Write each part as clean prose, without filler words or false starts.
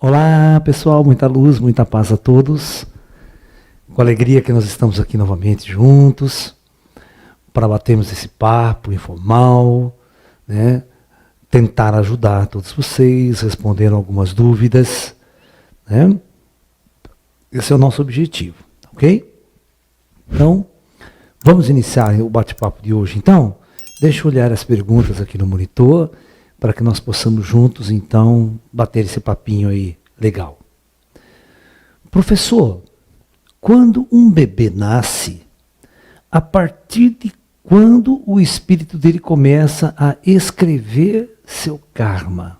Olá pessoal, muita luz, muita paz a todos. Com alegria que nós estamos aqui novamente juntos para batermos esse papo informal, né? Tentar ajudar todos vocês, responder algumas dúvidas, né? Esse é o nosso objetivo, ok? Então, vamos iniciar o bate-papo de hoje então? Deixa eu olhar as perguntas aqui no monitor para que nós possamos juntos então bater esse papinho aí legal. Professor, quando um bebê nasce, a partir de quando o espírito dele começa a escrever seu karma?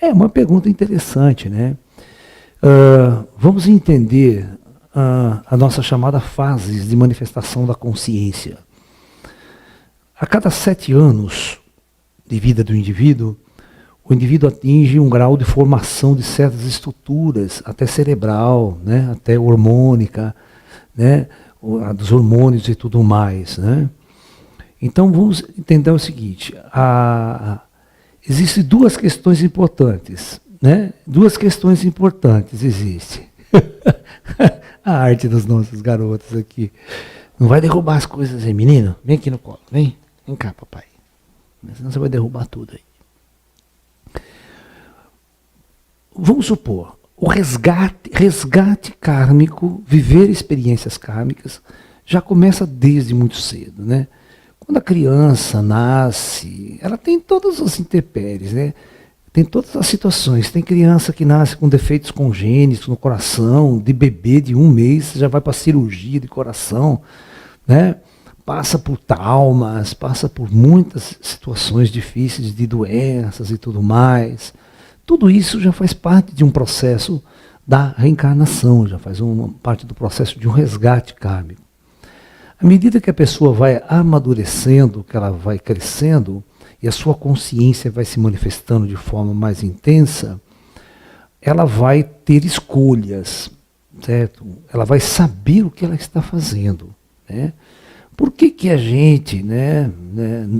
É uma pergunta interessante, né? Vamos entender a nossa chamada fases de manifestação da consciência. A cada 7 anos de vida do indivíduo, o indivíduo atinge um grau de formação de certas estruturas, até cerebral, né? Até hormônica, né? Dos hormônios e tudo mais, né? Então vamos entender o seguinte, existem 2 questões importantes, né? 2 questões importantes existem. A arte dos nossos garotos aqui. Não vai derrubar as coisas aí, menino? Vem aqui no colo, vem cá, papai. Senão você vai derrubar tudo aí. Vamos supor, o resgate kármico, viver experiências kármicas, já começa desde muito cedo, né? Quando a criança nasce, ela tem todas as intempéries, né? Tem todas as situações. Tem criança que nasce com defeitos congênitos no coração, de bebê de 1 mês, já vai para cirurgia de coração, né? Passa por traumas, passa por muitas situações difíceis de doenças e tudo mais. Tudo isso já faz parte de um processo da reencarnação, já faz parte do processo de um resgate kármico. À medida que a pessoa vai amadurecendo, que ela vai crescendo, e a sua consciência vai se manifestando de forma mais intensa, ela vai ter escolhas, certo? Ela vai saber o que ela está fazendo, né? Por que a gente, né,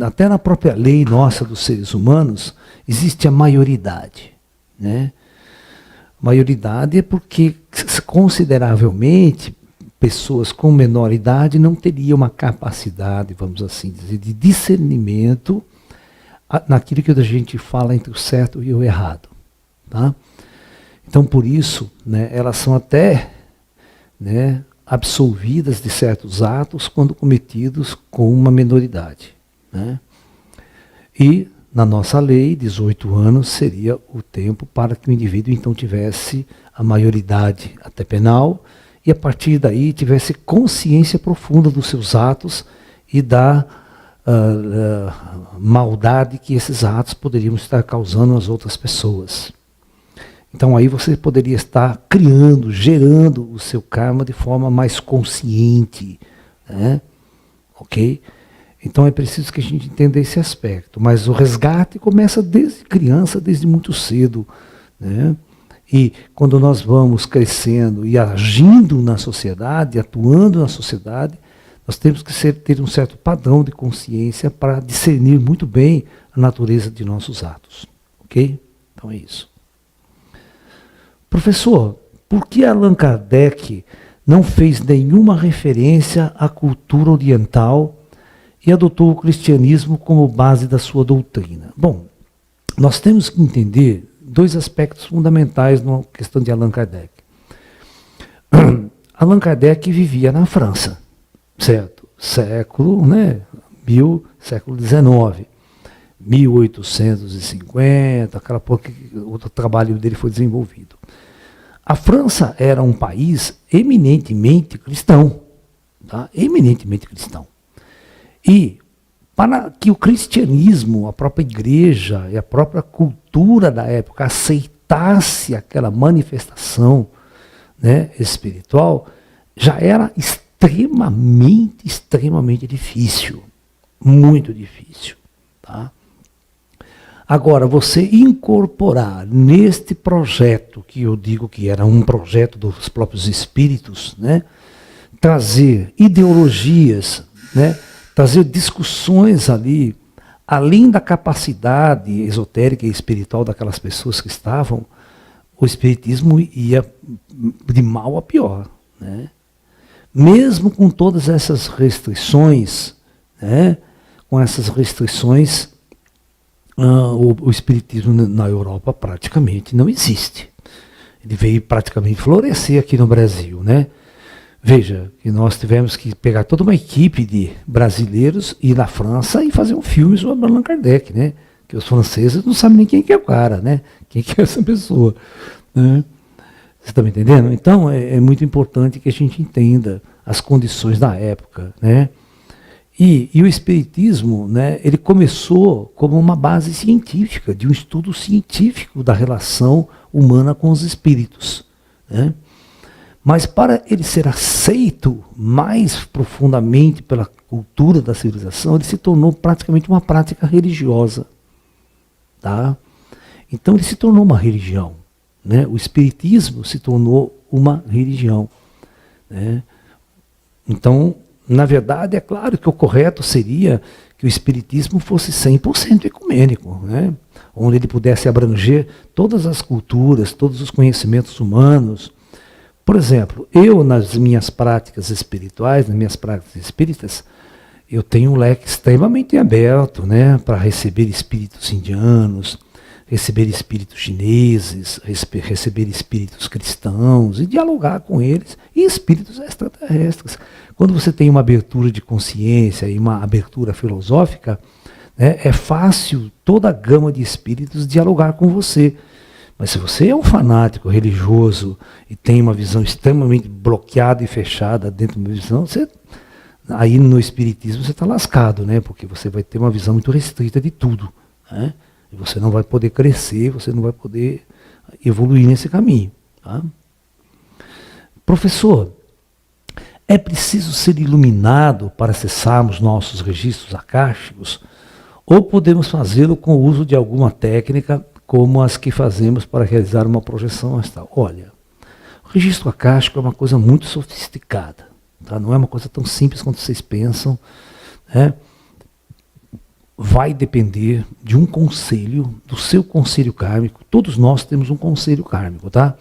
até na própria lei nossa dos seres humanos, existe a maioridade, né? Maioridade é porque, consideravelmente, pessoas com menor idade não teriam uma capacidade, vamos assim dizer, de discernimento naquilo que a gente fala entre o certo e o errado, tá? Então, por isso, né, elas são até, né, absolvidas de certos atos quando cometidos com uma minoridade, né? E, na nossa lei, 18 anos seria o tempo para que o indivíduo então tivesse a maioridade até penal e, a partir daí, tivesse consciência profunda dos seus atos e da maldade que esses atos poderiam estar causando às outras pessoas. Então aí você poderia estar criando, gerando o seu karma de forma mais consciente, né? Ok? Então é preciso que a gente entenda esse aspecto. Mas o resgate começa desde criança, desde muito cedo, né? E quando nós vamos crescendo e agindo na sociedade, atuando na sociedade, nós temos que ter um certo padrão de consciência para discernir muito bem a natureza de nossos atos. Ok? Então é isso. Professor, por que Allan Kardec não fez nenhuma referência à cultura oriental e adotou o cristianismo como base da sua doutrina? Bom, nós temos que entender 2 aspectos fundamentais na questão de Allan Kardec. Allan Kardec vivia na França, certo? Século XIX, 1850, aquela pouco que o trabalho dele foi desenvolvido. A França era um país eminentemente cristão, tá? Eminentemente cristão. E para que o cristianismo, a própria igreja e a própria cultura da época aceitasse aquela manifestação, né, espiritual, já era extremamente difícil, muito difícil, tá? Agora, você incorporar neste projeto, que eu digo que era um projeto dos próprios espíritos, né, trazer ideologias, né, trazer discussões ali, além da capacidade esotérica e espiritual daquelas pessoas que estavam, o espiritismo ia de mal a pior, né? Mesmo com todas essas restrições, né? Com essas restrições, o espiritismo na Europa praticamente não existe. Ele veio praticamente florescer aqui no Brasil, né? Veja, que nós tivemos que pegar toda uma equipe de brasileiros, ir na França e fazer um filme sobre Allan Kardec, né? Que os franceses não sabem nem quem que é o cara, né? Quem que é essa pessoa, né? Você está me entendendo? Então, é muito importante que a gente entenda as condições da época, né? E o Espiritismo, né, ele começou como uma base científica, de um estudo científico da relação humana com os espíritos, né? Mas para ele ser aceito mais profundamente pela cultura da civilização, ele se tornou praticamente uma prática religiosa. Tá? Então ele se tornou uma religião, né? O Espiritismo se tornou uma religião, né? Então, na verdade, é claro que o correto seria que o Espiritismo fosse 100% ecumênico, né? Onde ele pudesse abranger todas as culturas, todos os conhecimentos humanos. Por exemplo, eu nas minhas práticas espirituais, nas minhas práticas espíritas, eu tenho um leque extremamente aberto, né, para receber espíritos indianos, receber espíritos chineses, receber espíritos cristãos e dialogar com eles, e espíritos extraterrestres. Quando você tem uma abertura de consciência e uma abertura filosófica, né, é fácil toda a gama de espíritos dialogar com você. Mas se você é um fanático religioso e tem uma visão extremamente bloqueada e fechada dentro de uma visão, aí no Espiritismo você está lascado, né? Porque você vai ter uma visão muito restrita de tudo, né? E você não vai poder crescer, você não vai poder evoluir nesse caminho. Tá? Professor, é preciso ser iluminado para acessarmos nossos registros acásticos? Ou podemos fazê-lo com o uso de alguma técnica como as que fazemos para realizar uma projeção astral? Olha, o registro acástico é uma coisa muito sofisticada, tá? Não é uma coisa tão simples quanto vocês pensam, né? Vai depender de um conselho, do seu conselho kármico. Todos nós temos um conselho kármico, tá?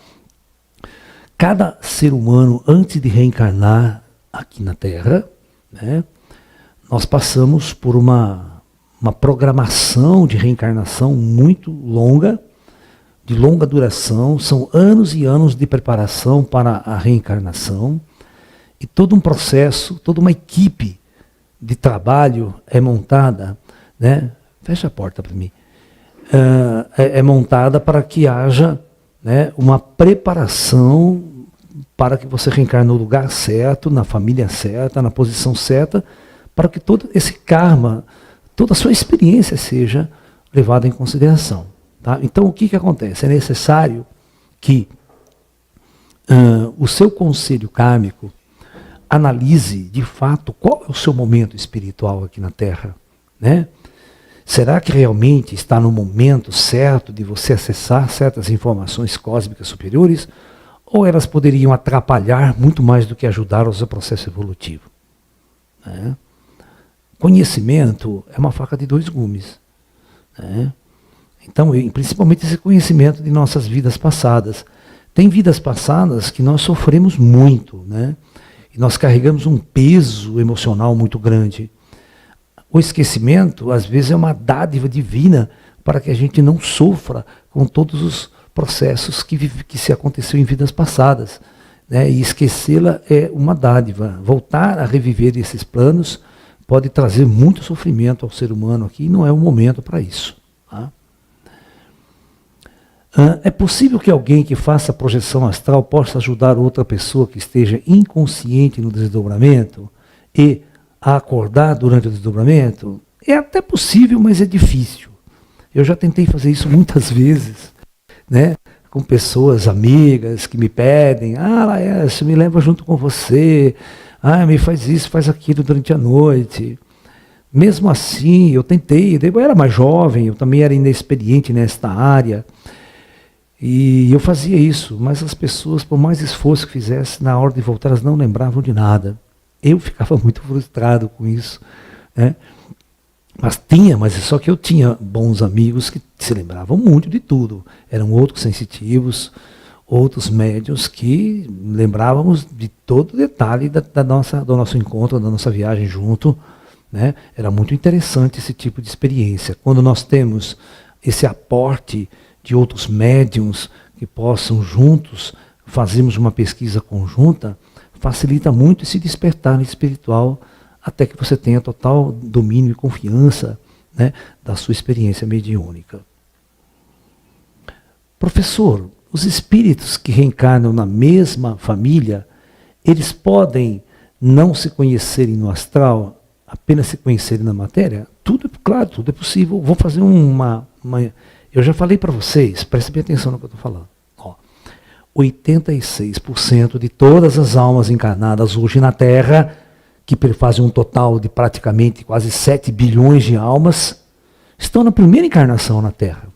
Cada ser humano, antes de reencarnar aqui na Terra, né, nós passamos por uma programação de reencarnação muito longa, de longa duração, são anos e anos de preparação para a reencarnação, e todo um processo, toda uma equipe de trabalho é montada, né? Fecha a porta para mim. É montada para que haja, né, uma preparação para que você reencarne no lugar certo, na família certa, na posição certa, para que todo esse karma, toda a sua experiência seja levada em consideração. Tá? Então, o que acontece? É necessário que o seu conselho kármico analise, de fato, qual é o seu momento espiritual aqui na Terra, né? Será que realmente está no momento certo de você acessar certas informações cósmicas superiores? Ou elas poderiam atrapalhar muito mais do que ajudar o seu processo evolutivo? Né? Conhecimento é uma faca de dois gumes. Né? Então, principalmente esse conhecimento de nossas vidas passadas. Tem vidas passadas que nós sofremos muito, né? E nós carregamos um peso emocional muito grande. O esquecimento, às vezes, é uma dádiva divina para que a gente não sofra com todos os processos que se aconteceu em vidas passadas, né? E esquecê-la é uma dádiva. Voltar a reviver esses planos pode trazer muito sofrimento ao ser humano aqui, e não é o momento para isso. Tá? É possível que alguém que faça projeção astral possa ajudar outra pessoa que esteja inconsciente no desdobramento e a acordar durante o desdobramento? É até possível, mas é difícil. Eu já tentei fazer isso muitas vezes, né? Com pessoas amigas que me pedem, Laércio, me leva junto com você, me faz isso, faz aquilo durante a noite. Mesmo assim, eu tentei, eu era mais jovem, eu também era inexperiente nesta área, e eu fazia isso, mas as pessoas, por mais esforço que fizesse, na hora de voltar, elas não lembravam de nada. Eu ficava muito frustrado com isso. né? Mas só que eu tinha bons amigos que se lembravam muito de tudo. Eram outros sensitivos, outros médiuns que lembrávamos de todo detalhe do nosso encontro, da nossa viagem junto, né? Era muito interessante esse tipo de experiência. Quando nós temos esse aporte de outros médiuns que possam juntos fazermos uma pesquisa conjunta, facilita muito esse despertar espiritual, até que você tenha total domínio e confiança, né, da sua experiência mediúnica. Professor, os espíritos que reencarnam na mesma família, eles podem não se conhecerem no astral, apenas se conhecerem na matéria? Tudo, claro, tudo é possível. Vou fazer eu já falei para vocês, prestem bem atenção no que eu estou falando. 86% de todas as almas encarnadas hoje na Terra, que fazem um total de praticamente quase 7 bilhões de almas, estão na primeira encarnação na Terra.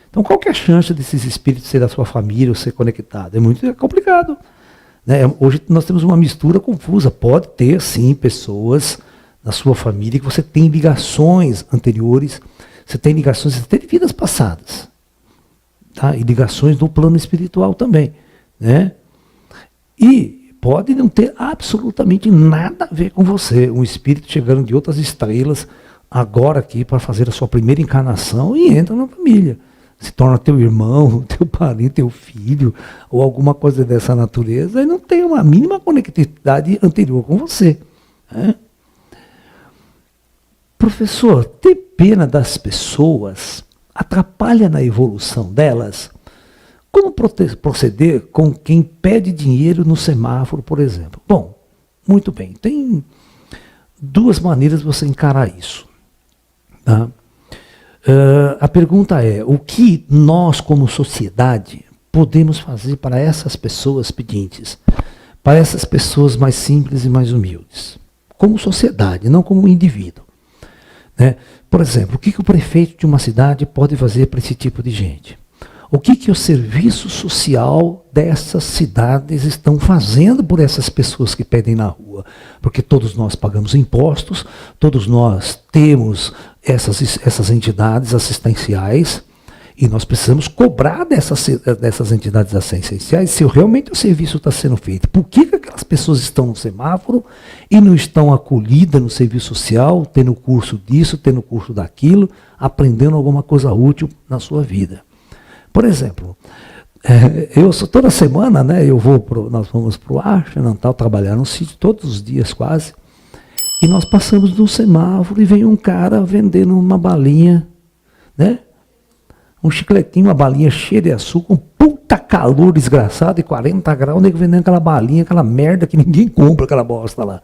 Então qual que é a chance desses espíritos ser da sua família ou ser conectado? É muito complicado, né? Hoje nós temos uma mistura confusa. Pode ter, sim, pessoas na sua família que você tem ligações anteriores, você tem ligações até de vidas passadas, tá? E ligações no plano espiritual também, né? E pode não ter absolutamente nada a ver com você. Um espírito chegando de outras estrelas, agora aqui para fazer a sua primeira encarnação e entra na família. Se torna teu irmão, teu parente, teu filho, ou alguma coisa dessa natureza, e não tem uma mínima conectividade anterior com você, né? Professor, ter pena das pessoas atrapalha na evolução delas? Como proceder com quem pede dinheiro no semáforo, por exemplo? Bom, muito bem. Tem duas maneiras de você encarar isso, tá? A pergunta é, o que nós, como sociedade, podemos fazer para essas pessoas pedintes? Para essas pessoas mais simples e mais humildes? Como sociedade, não como indivíduo, né? Por exemplo, o que o prefeito de uma cidade pode fazer para esse tipo de gente? O que o serviço social dessas cidades estão fazendo por essas pessoas que pedem na rua? Porque todos nós pagamos impostos, todos nós temos essas entidades assistenciais, e nós precisamos cobrar dessas entidades assistenciais se realmente o serviço está sendo feito. Por que aquelas pessoas estão no semáforo e não estão acolhidas no serviço social, tendo curso disso, tendo curso daquilo, aprendendo alguma coisa útil na sua vida? Por exemplo, toda semana, né, nós vamos para o Arsenal, trabalhar no sítio todos os dias quase, e nós passamos no semáforo e vem um cara vendendo uma balinha, né, um chicletinho, uma balinha cheia de açúcar, um puta calor desgraçado, e 40 graus, o nego vendendo aquela balinha, aquela merda que ninguém compra, aquela bosta lá.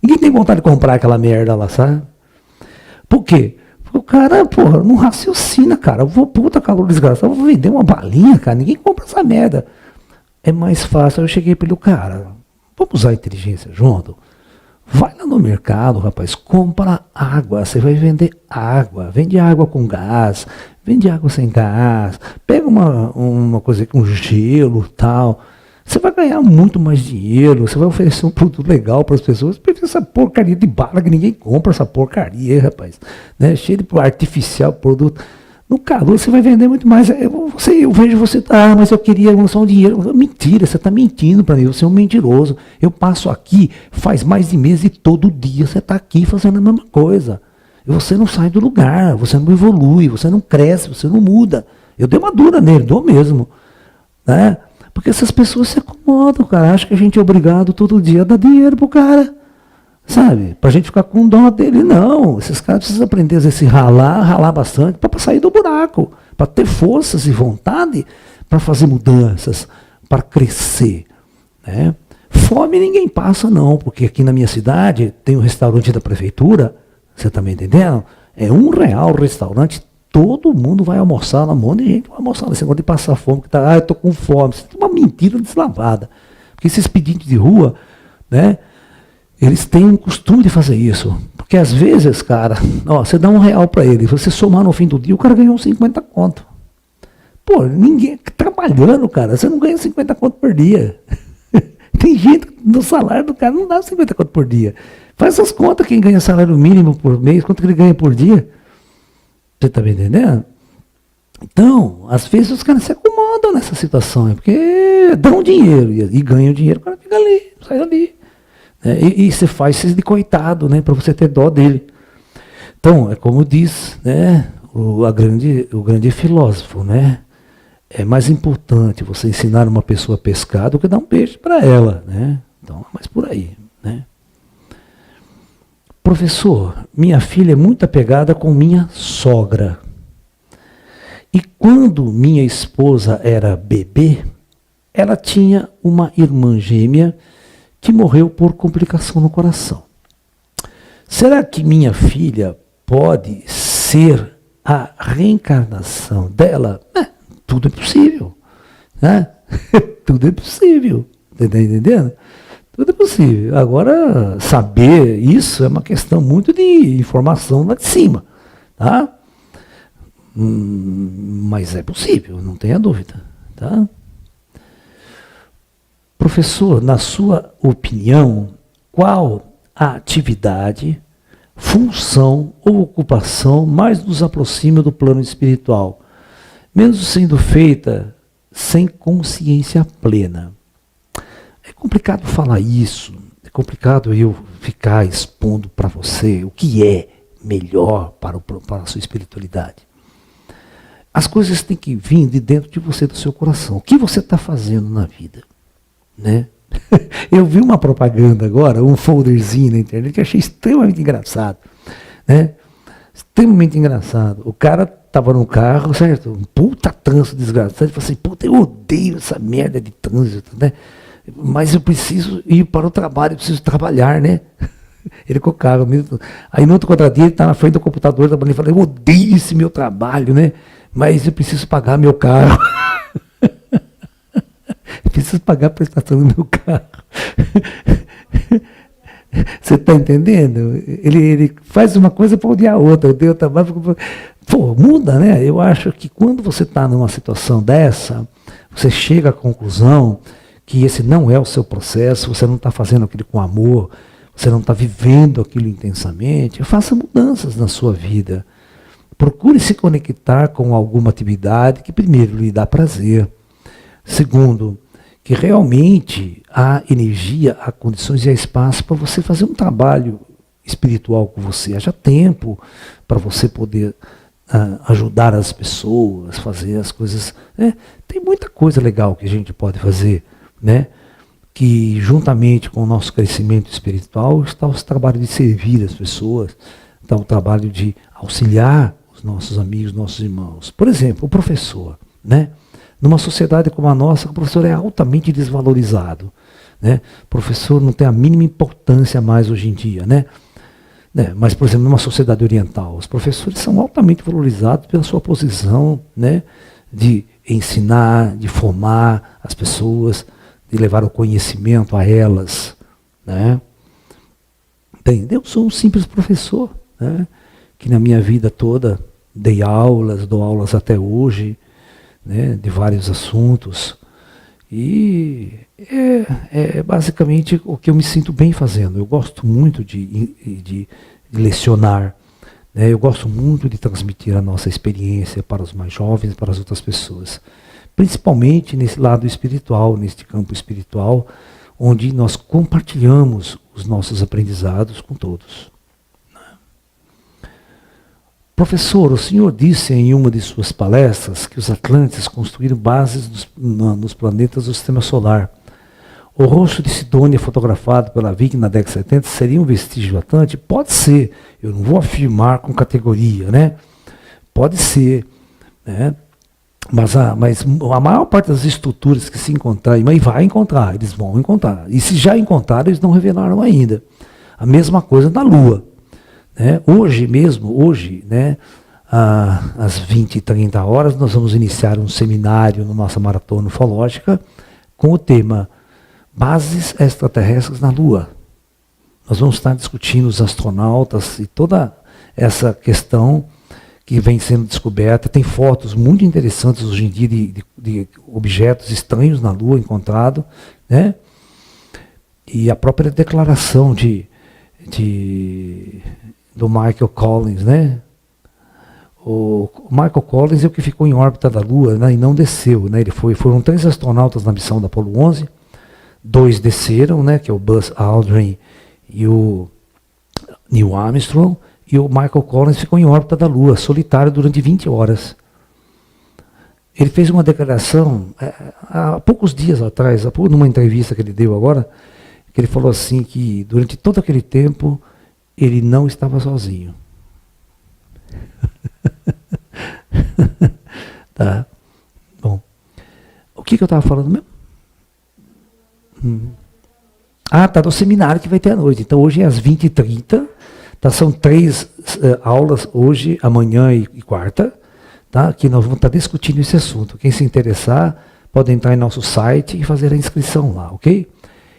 Ninguém tem vontade de comprar aquela merda lá, sabe? Por quê? O cara, porra, não raciocina, cara. Eu vou, puta calor desgraçado, eu vou vender uma balinha, cara. Ninguém compra essa merda. É mais fácil. Eu cheguei pelo cara, vamos usar a inteligência junto? Vai lá no mercado, rapaz, compra água. Você vai vender água. Vende água com gás, vende água sem gás. Pega uma coisa com gelo e tal. Você vai ganhar muito mais dinheiro, você vai oferecer um produto legal para as pessoas. Porque essa porcaria de bala que ninguém compra, essa porcaria, rapaz, né? Cheio de artificial, produto. No calor você vai vender muito mais. Eu vejo você, mas eu queria só um dinheiro. Mentira, você está mentindo para mim, você é um mentiroso. Eu passo aqui faz mais de mês e todo dia você está aqui fazendo a mesma coisa. E você não sai do lugar, você não evolui, você não cresce, você não muda. Eu dei uma dura nele, dou mesmo, né? Porque essas pessoas se acomodam, cara. Acham que a gente é obrigado todo dia a dar dinheiro pro cara. Sabe? Pra gente ficar com dó dele. Não. Esses caras precisam aprender a se ralar bastante para sair do buraco. Para ter forças e vontade para fazer mudanças, para crescer, né? Fome ninguém passa, não. Porque aqui na minha cidade tem um restaurante da prefeitura. Você tá me entendendo? É R$1 o restaurante. Todo mundo vai almoçar, um monte de gente vai almoçar. Esse negócio de passar fome, que tá, eu tô com fome. Isso é uma mentira deslavada. Porque esses pedintes de rua, né, eles têm um costume de fazer isso. Porque às vezes, cara, você dá R$1 para ele, você somar no fim do dia, o cara ganhou 50 conto. Pô, ninguém trabalhando, cara, você não ganha 50 conto por dia. Tem gente no salário do cara, não dá 50 conto por dia. Faz as contas, quem ganha salário mínimo por mês, quanto que ele ganha por dia? Você está me entendendo? Então, às vezes os caras se acomodam nessa situação, porque dão dinheiro e ganham dinheiro, o cara fica ali, sai ali. E você faz isso de coitado, né, para você ter dó dele. Então, é como diz, né, o grande filósofo, né? É mais importante você ensinar uma pessoa a pescar do que dar um peixe para ela, né? Então, é mais por aí, né? Professor, minha filha é muito apegada com minha sogra. E quando minha esposa era bebê, ela tinha uma irmã gêmea que morreu por complicação no coração. Será que minha filha pode ser a reencarnação dela? Tudo é possível, né? Tudo é possível, está entendendo? Tudo é possível. Agora, saber isso é uma questão muito de informação lá de cima, tá? Mas é possível, não tenha dúvida, tá? Professor, na sua opinião, qual a atividade, função ou ocupação mais nos aproxima do plano espiritual, mesmo sendo feita sem consciência plena? É complicado falar isso, é complicado eu ficar expondo para você o que é melhor para a sua espiritualidade. As coisas têm que vir de dentro de você, do seu coração. O que você está fazendo na vida? Né? Eu vi uma propaganda agora, um folderzinho na internet, que eu achei extremamente engraçado. Né? Extremamente engraçado. O cara estava no carro, certo? Um puta trânsito desgraçado. Ele falou assim, puta, eu odeio essa merda de trânsito, né? Mas eu preciso ir para o trabalho, eu preciso trabalhar, né? Ele com o carro. Aí no outro contradia ele está na frente do computador, ele fala, eu odeio esse meu trabalho, né? Mas eu preciso pagar meu carro. Eu preciso pagar a prestação do meu carro. Você está entendendo? Ele faz uma coisa para odiar a outra. Eu tenho trabalho. Pô, muda, né? Eu acho que quando você está numa situação dessa, você chega à conclusão que esse não é o seu processo, você não está fazendo aquilo com amor, você não está vivendo aquilo intensamente, faça mudanças na sua vida. Procure se conectar com alguma atividade que, primeiro, lhe dá prazer. Segundo, que realmente há energia, há condições e há espaço para você fazer um trabalho espiritual com você. Haja tempo para você poder ajudar as pessoas, fazer as coisas. Tem muita coisa legal que a gente pode fazer, né? Que juntamente com o nosso crescimento espiritual está o trabalho de servir as pessoas, está o trabalho de auxiliar os nossos amigos, nossos irmãos. Por exemplo, o professor, né? Numa sociedade como a nossa, o professor é altamente desvalorizado, né? O professor não tem a mínima importância mais hoje em dia, né? Mas, por exemplo, numa sociedade oriental, os professores são altamente valorizados pela sua posição, né? De ensinar, de formar as pessoas, de levar o conhecimento a elas, né? Eu sou um simples professor, né? Que na minha vida toda dei aulas, dou aulas até hoje, né? De vários assuntos. E é basicamente o que eu me sinto bem fazendo. Eu gosto muito de lecionar, né? Eu gosto muito de transmitir a nossa experiência para os mais jovens, para as outras pessoas. Principalmente nesse lado espiritual, neste campo espiritual, onde nós compartilhamos os nossos aprendizados com todos. Professor, o senhor disse em uma de suas palestras que os Atlantes construíram bases nos planetas do Sistema Solar. O rosto de Sidônia fotografado pela Vicky na década de 70 seria um vestígio atlante? Pode ser, eu não vou afirmar com categoria, né? Pode ser, né? Mas a maior parte das estruturas que se encontrarem, mas vai encontrar, eles vão encontrar. E se já encontraram, eles não revelaram ainda. A mesma coisa na Lua. Né? Hoje, né, às 20 e 30 horas, nós vamos iniciar um seminário na nossa maratona ufológica com o tema Bases Extraterrestres na Lua. Nós vamos estar discutindo os astronautas e toda essa questão que vem sendo descoberta. Tem fotos muito interessantes hoje em dia de objetos estranhos na Lua encontrados, né? E a própria declaração de do Michael Collins, né? O Michael Collins é o que ficou em órbita da Lua, né, e não desceu, né? Foram 3 astronautas na missão da Apollo 11, 2 desceram, né, que é o Buzz Aldrin e o Neil Armstrong, e o Michael Collins ficou em órbita da Lua, solitário durante 20 horas. Ele fez uma declaração há poucos dias atrás, numa entrevista que ele deu agora, que ele falou assim que durante todo aquele tempo ele não estava sozinho. Tá. Bom. O que eu estava falando mesmo? Tá, do seminário que vai ter à noite. Então hoje é às 20h30. Tá, são 3 aulas hoje, amanhã e quarta. Tá, que nós vamos estar discutindo esse assunto. Quem se interessar pode entrar em nosso site e fazer a inscrição lá, ok?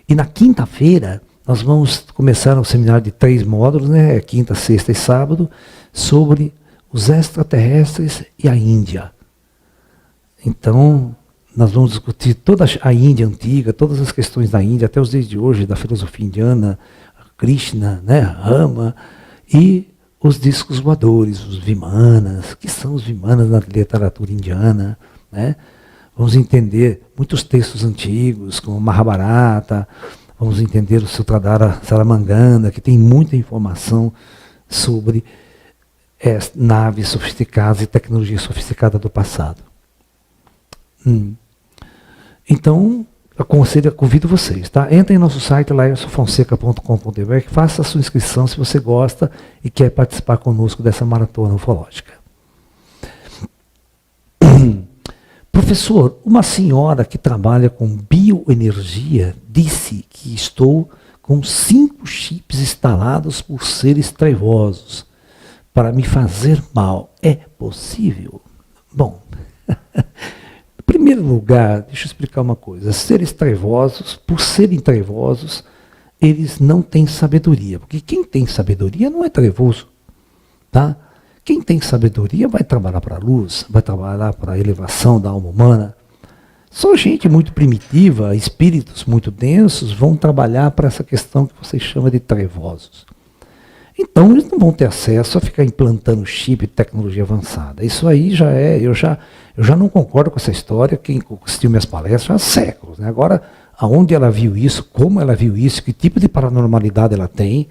E na quinta-feira nós vamos começar um seminário de 3 módulos, né? Quinta, sexta e sábado, sobre os extraterrestres e a Índia. Então, nós vamos discutir toda a Índia antiga, todas as questões da Índia, até os dias de hoje, da filosofia indiana, Krishna, né, Rama, e os discos voadores, os Vimanas. Que são os Vimanas na literatura indiana, né? Vamos entender muitos textos antigos, como Mahabharata, vamos entender o Sutradhara Saramanganda, que tem muita informação sobre naves sofisticadas e tecnologia sofisticada do passado. Então, convido vocês, tá? Entrem em nosso site, laersofonseca.com.br, faça a sua inscrição se você gosta e quer participar conosco dessa maratona ufológica. Professor, uma senhora que trabalha com bioenergia disse que estou com 5 chips instalados por seres trevosos para me fazer mal. É possível? Bom, em primeiro lugar, deixa eu explicar uma coisa. Seres trevosos, por serem trevosos, eles não têm sabedoria. Porque quem tem sabedoria não é trevoso. Tá? Quem tem sabedoria vai trabalhar para a luz, vai trabalhar para a elevação da alma humana. Só gente muito primitiva, espíritos muito densos, vão trabalhar para essa questão que vocês chamam de trevosos. Então eles não vão ter acesso a ficar implantando chip e tecnologia avançada. Isso aí já é, eu já não concordo com essa história. Quem assistiu minhas palestras há séculos, né? Agora, aonde ela viu isso, como ela viu isso, que tipo de paranormalidade ela tem,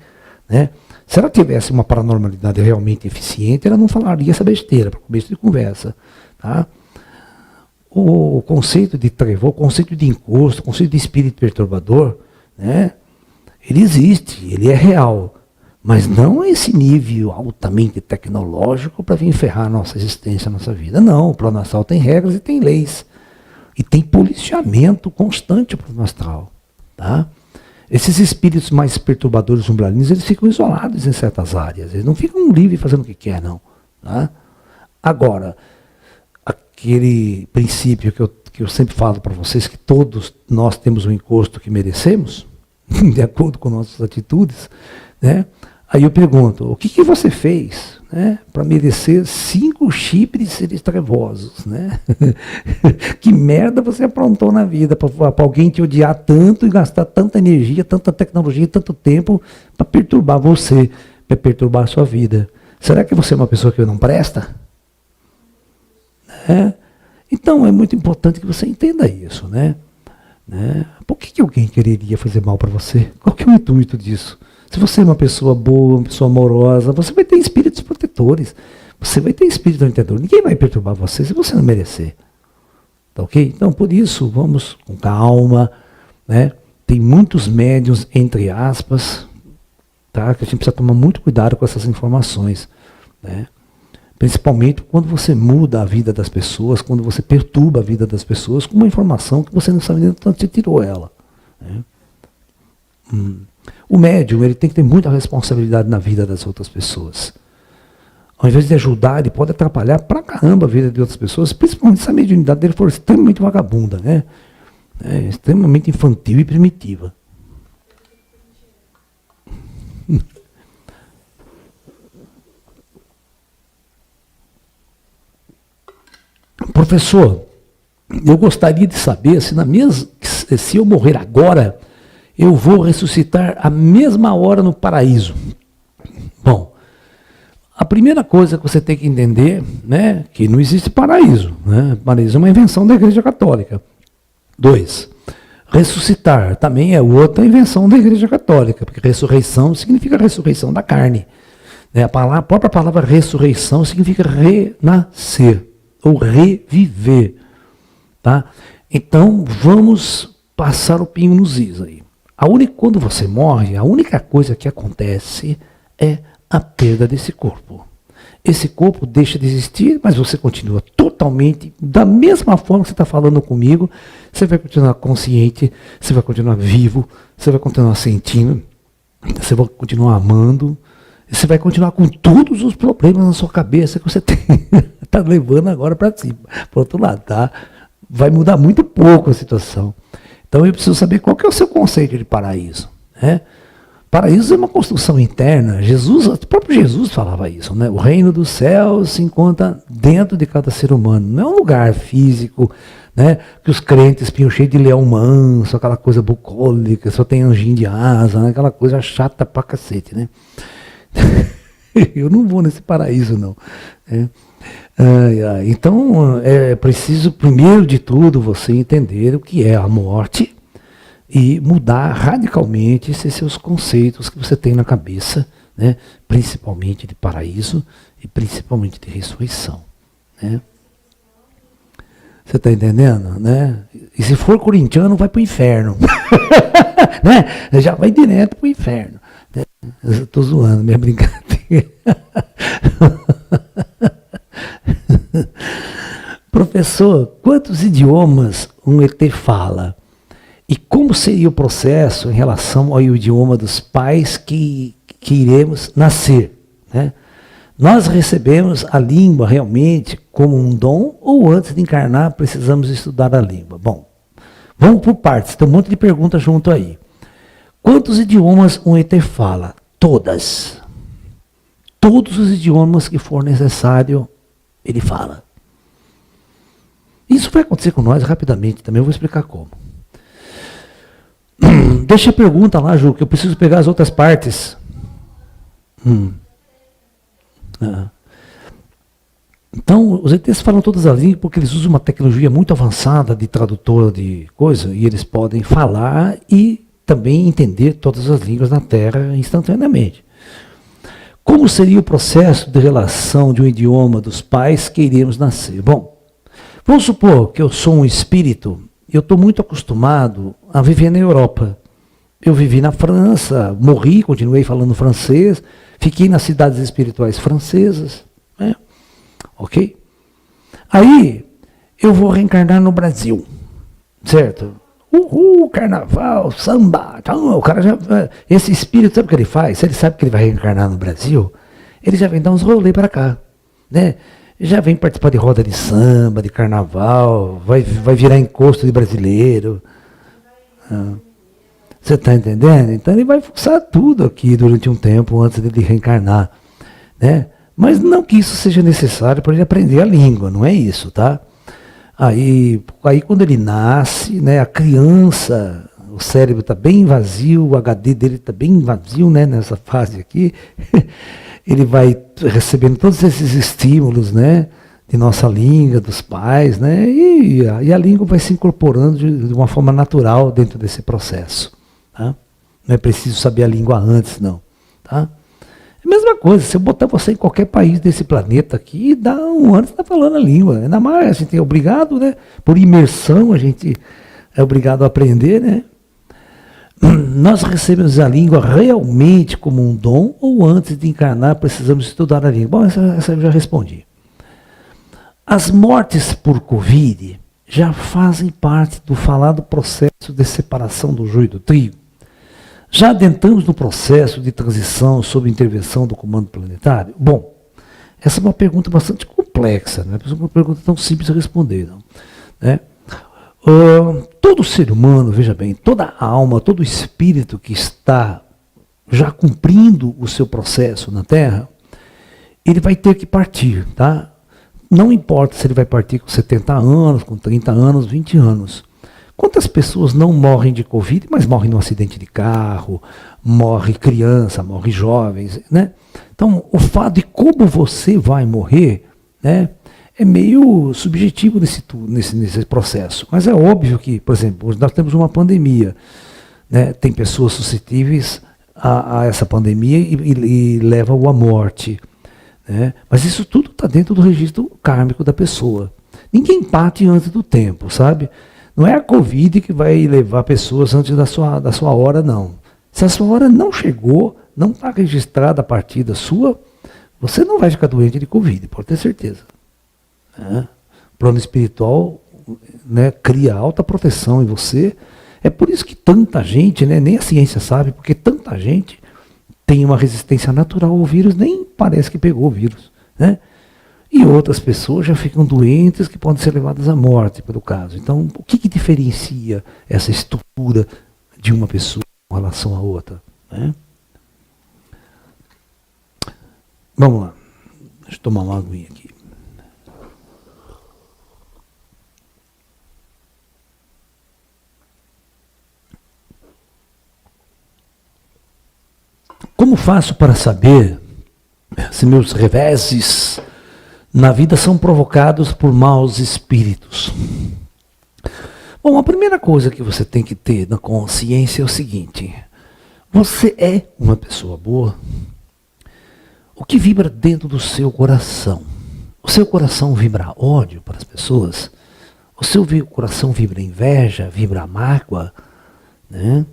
né? Se ela tivesse uma paranormalidade realmente eficiente, ela não falaria essa besteira, para começo de conversa. Tá? O conceito de trevor, o conceito de encosto, o conceito de espírito perturbador, né? Ele existe, ele é real. Mas não a esse nível altamente tecnológico para vir ferrar a nossa existência, a nossa vida. Não, o plano astral tem regras e tem leis. E tem policiamento constante para o plano astral. Tá? Esses espíritos mais perturbadores umbralinos, eles ficam isolados em certas áreas. Eles não ficam livres fazendo o que quer, não. Tá? Agora, aquele princípio que eu sempre falo para vocês, que todos nós temos o encosto que merecemos, de acordo com nossas atitudes, né? Aí eu pergunto, o que você fez, né, para merecer 5 chips de seres trevosos? Né? Que merda você aprontou na vida para alguém te odiar tanto e gastar tanta energia, tanta tecnologia, tanto tempo para perturbar você, para perturbar a sua vida? Será que você é uma pessoa que não presta? Então é muito importante que você entenda isso. Né? Por que alguém quereria fazer mal para você? Qual que é o intuito disso? Se você é uma pessoa boa, uma pessoa amorosa, você vai ter espíritos protetores. Você vai ter espírito orientador. Ninguém vai perturbar você se você não merecer. Tá ok? Então, por isso, vamos com calma. Né? Tem muitos médiuns, entre aspas, tá? Que a gente precisa tomar muito cuidado com essas informações. Né? Principalmente quando você muda a vida das pessoas, quando você perturba a vida das pessoas com uma informação que você não sabe nem tanto você tirou ela. Né? O médium, ele tem que ter muita responsabilidade na vida das outras pessoas. Ao invés de ajudar, ele pode atrapalhar pra caramba a vida de outras pessoas, principalmente se a mediunidade dele for extremamente vagabunda, né? Extremamente infantil e primitiva. Professor, eu gostaria de saber se eu morrer agora, eu vou ressuscitar à mesma hora no paraíso. Bom, a primeira coisa que você tem que entender, né, que não existe paraíso, né? Paraíso é uma invenção da Igreja Católica. 2, ressuscitar também é outra invenção da Igreja Católica, porque ressurreição significa ressurreição da carne. Né? A própria palavra ressurreição significa renascer ou reviver. Tá? Então, vamos passar o pinho nos is aí. Quando você morre, a única coisa que acontece é a perda desse corpo. Esse corpo deixa de existir, mas você continua totalmente, da mesma forma que você está falando comigo, você vai continuar consciente, você vai continuar vivo, você vai continuar sentindo, você vai continuar amando, você vai continuar com todos os problemas na sua cabeça que você está levando agora para cima, para o outro lado, tá? Vai mudar muito pouco a situação. Então eu preciso saber qual que é o seu conceito de paraíso, né? Paraíso é uma construção interna. O próprio Jesus falava isso, né? O reino dos céus se encontra dentro de cada ser humano. Não é um lugar físico, né? Que os crentes pinham cheio de leão manso, aquela coisa bucólica, só tem anjinho de asa, né? Aquela coisa chata pra cacete, né? Eu não vou nesse paraíso, não. Né? Então, é preciso, primeiro de tudo, você entender o que é a morte e mudar radicalmente esses seus conceitos que você tem na cabeça, né? Principalmente de paraíso e principalmente de ressurreição. Né? Você está entendendo? Né? E se for corintiano, vai para o inferno. Né? Já vai direto para o inferno. Né? Eu estou zoando, minha brincadeira. Professor, quantos idiomas um ET fala? E como seria o processo em relação ao idioma dos pais que iremos nascer? Né? Nós recebemos a língua realmente como um dom ou antes de encarnar precisamos estudar a língua? Bom, vamos por partes, tem um monte de perguntas junto aí. Quantos idiomas um ET fala? Todas. Todos os idiomas que for necessário, ele fala. Isso vai acontecer com nós rapidamente, também eu vou explicar como. Deixa a pergunta lá, Ju, que eu preciso pegar as outras partes. Então, os ETs falam todas as línguas porque eles usam uma tecnologia muito avançada de tradutor de coisa, e eles podem falar e também entender todas as línguas na Terra instantaneamente. Como seria o processo de relação de um idioma dos pais que iremos nascer? Bom, vamos supor que eu sou um espírito. Eu estou muito acostumado a viver na Europa. Eu vivi na França, morri, continuei falando francês, fiquei nas cidades espirituais francesas. Né? Ok? Aí, eu vou reencarnar no Brasil. Certo? Uhul, carnaval, samba. Então, o cara já, esse espírito, sabe o que ele faz? Se ele sabe que ele vai reencarnar no Brasil, ele já vem dar uns rolês para cá. Né? Já vem participar de roda de samba, de carnaval, vai virar encosto de brasileiro. Você está entendendo? Então ele vai forçar tudo aqui durante um tempo antes de ele reencarnar. Né? Mas não que isso seja necessário para ele aprender a língua, não é isso, tá? Aí quando ele nasce, né, a criança, o cérebro está bem vazio, o HD dele está bem vazio, né, nessa fase aqui. Ele vai recebendo todos esses estímulos, né, de nossa língua, dos pais, né, e a língua vai se incorporando de uma forma natural dentro desse processo. Tá? Não é preciso saber a língua antes, não. Tá? É a mesma coisa, se eu botar você em qualquer país desse planeta aqui, dá um ano você está falando a língua. Ainda mais, a gente é obrigado, né, por imersão, a gente é obrigado a aprender, né? Nós recebemos a língua realmente como um dom ou antes de encarnar precisamos estudar a língua? Bom, essa eu já respondi. As mortes por Covid já fazem parte do falado processo de separação do joio do trigo. Já adentramos no processo de transição sob intervenção do comando planetário? Bom, essa é uma pergunta bastante complexa, não é uma pergunta tão simples de responder, não, né? Todo ser humano, veja bem, toda alma, todo espírito que está já cumprindo o seu processo na Terra, ele vai ter que partir, tá? Não importa se ele vai partir com 70 anos, com 30 anos, 20 anos. Quantas pessoas não morrem de Covid, mas morrem num acidente de carro, morre criança, morre jovens, né? Então, o fato de como você vai morrer, né, é meio subjetivo nesse processo. Mas é óbvio que, por exemplo, hoje nós temos uma pandemia, né? Tem pessoas suscetíveis a essa pandemia e levam à morte, né? Mas isso tudo está dentro do registro kármico da pessoa. Ninguém parte antes do tempo, sabe? Não é a Covid que vai levar pessoas antes da sua hora, não. Se a sua hora não chegou, não está registrada a partida sua, você não vai ficar doente de Covid, pode ter certeza. O plano espiritual, né, cria alta proteção em você. É por isso que tanta gente, né, nem a ciência sabe, porque tanta gente tem uma resistência natural ao vírus, nem parece que pegou o vírus, né? E outras pessoas já ficam doentes que podem ser levadas à morte pelo caso. Então, o que diferencia essa estrutura de uma pessoa com relação à outra, né? Vamos lá. Deixa eu tomar uma aguinha aqui. Como faço para saber se meus reveses na vida são provocados por maus espíritos? Bom, a primeira coisa que você tem que ter na consciência é o seguinte: você é uma pessoa boa? O que vibra dentro do seu coração? O seu coração vibra ódio para as pessoas? O seu coração vibra inveja, vibra mágoa, né?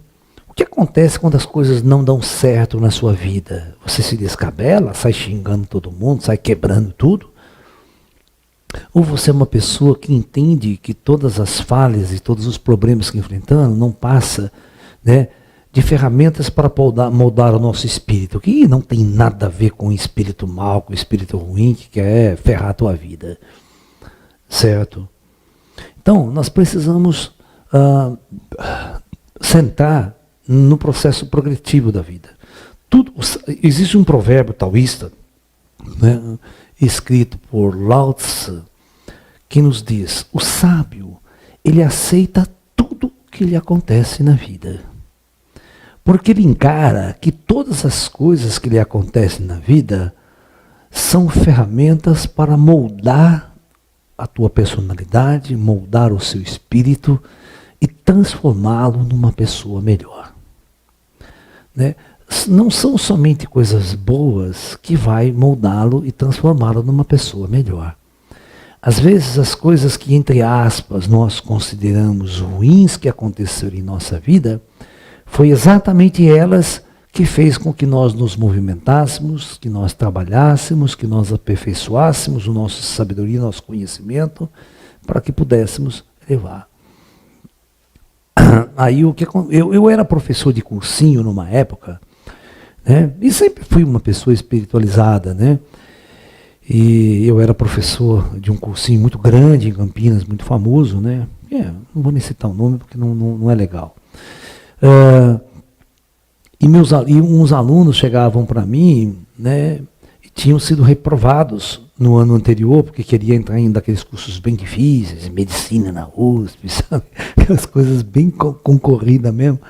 O que acontece quando as coisas não dão certo na sua vida? Você se descabela, sai xingando todo mundo, sai quebrando tudo? Ou você é uma pessoa que entende que todas as falhas e todos os problemas que enfrentamos não passa, né, de ferramentas para moldar o nosso espírito, que não tem nada a ver com o espírito mau, com o espírito ruim, que quer ferrar a tua vida. Certo? Então, nós precisamos sentar no processo progressivo da vida. Existe um provérbio taoísta, né, escrito por Lao Tzu, que nos diz: o sábio, ele aceita tudo que lhe acontece na vida. Porque ele encara que todas as coisas que lhe acontecem na vida são ferramentas para moldar a tua personalidade, moldar o seu espírito e transformá-lo numa pessoa melhor. Né? Não são somente coisas boas que vai moldá-lo e transformá-lo numa pessoa melhor. Às vezes as coisas que, entre aspas, nós consideramos ruins que aconteceram em nossa vida, foi exatamente elas que fez com que nós nos movimentássemos, que nós trabalhássemos, que nós aperfeiçoássemos o nosso sabedoria, nosso conhecimento, para que pudéssemos levar. Aí eu era professor de cursinho numa época, né? E sempre fui uma pessoa espiritualizada, né? E eu era professor de um cursinho muito grande em Campinas, muito famoso, né? Não vou nem citar o nome porque não é legal. E uns alunos chegavam para mim, né? E tinham sido reprovados no ano anterior, porque queria entrar em daqueles cursos bem difíceis, medicina na USP, sabe? Aquelas coisas bem concorridas mesmo.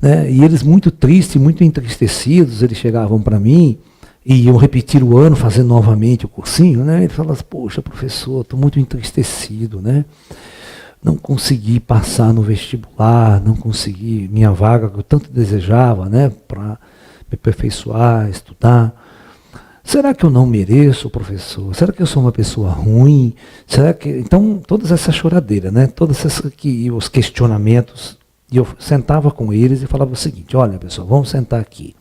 Né? E eles muito tristes, muito entristecidos, eles chegavam para mim e iam repetir o ano, fazendo novamente o cursinho, né? Eles falavam: poxa, professor, estou muito entristecido, né? Não consegui passar no vestibular, não consegui minha vaga que eu tanto desejava, né? Para me aperfeiçoar, estudar. Será que eu não mereço, professor? Será que eu sou uma pessoa ruim? Será que... Então, todas essas choradeiras, né? Todos os questionamentos. E eu sentava com eles e falava o seguinte: olha, pessoal, vamos sentar aqui.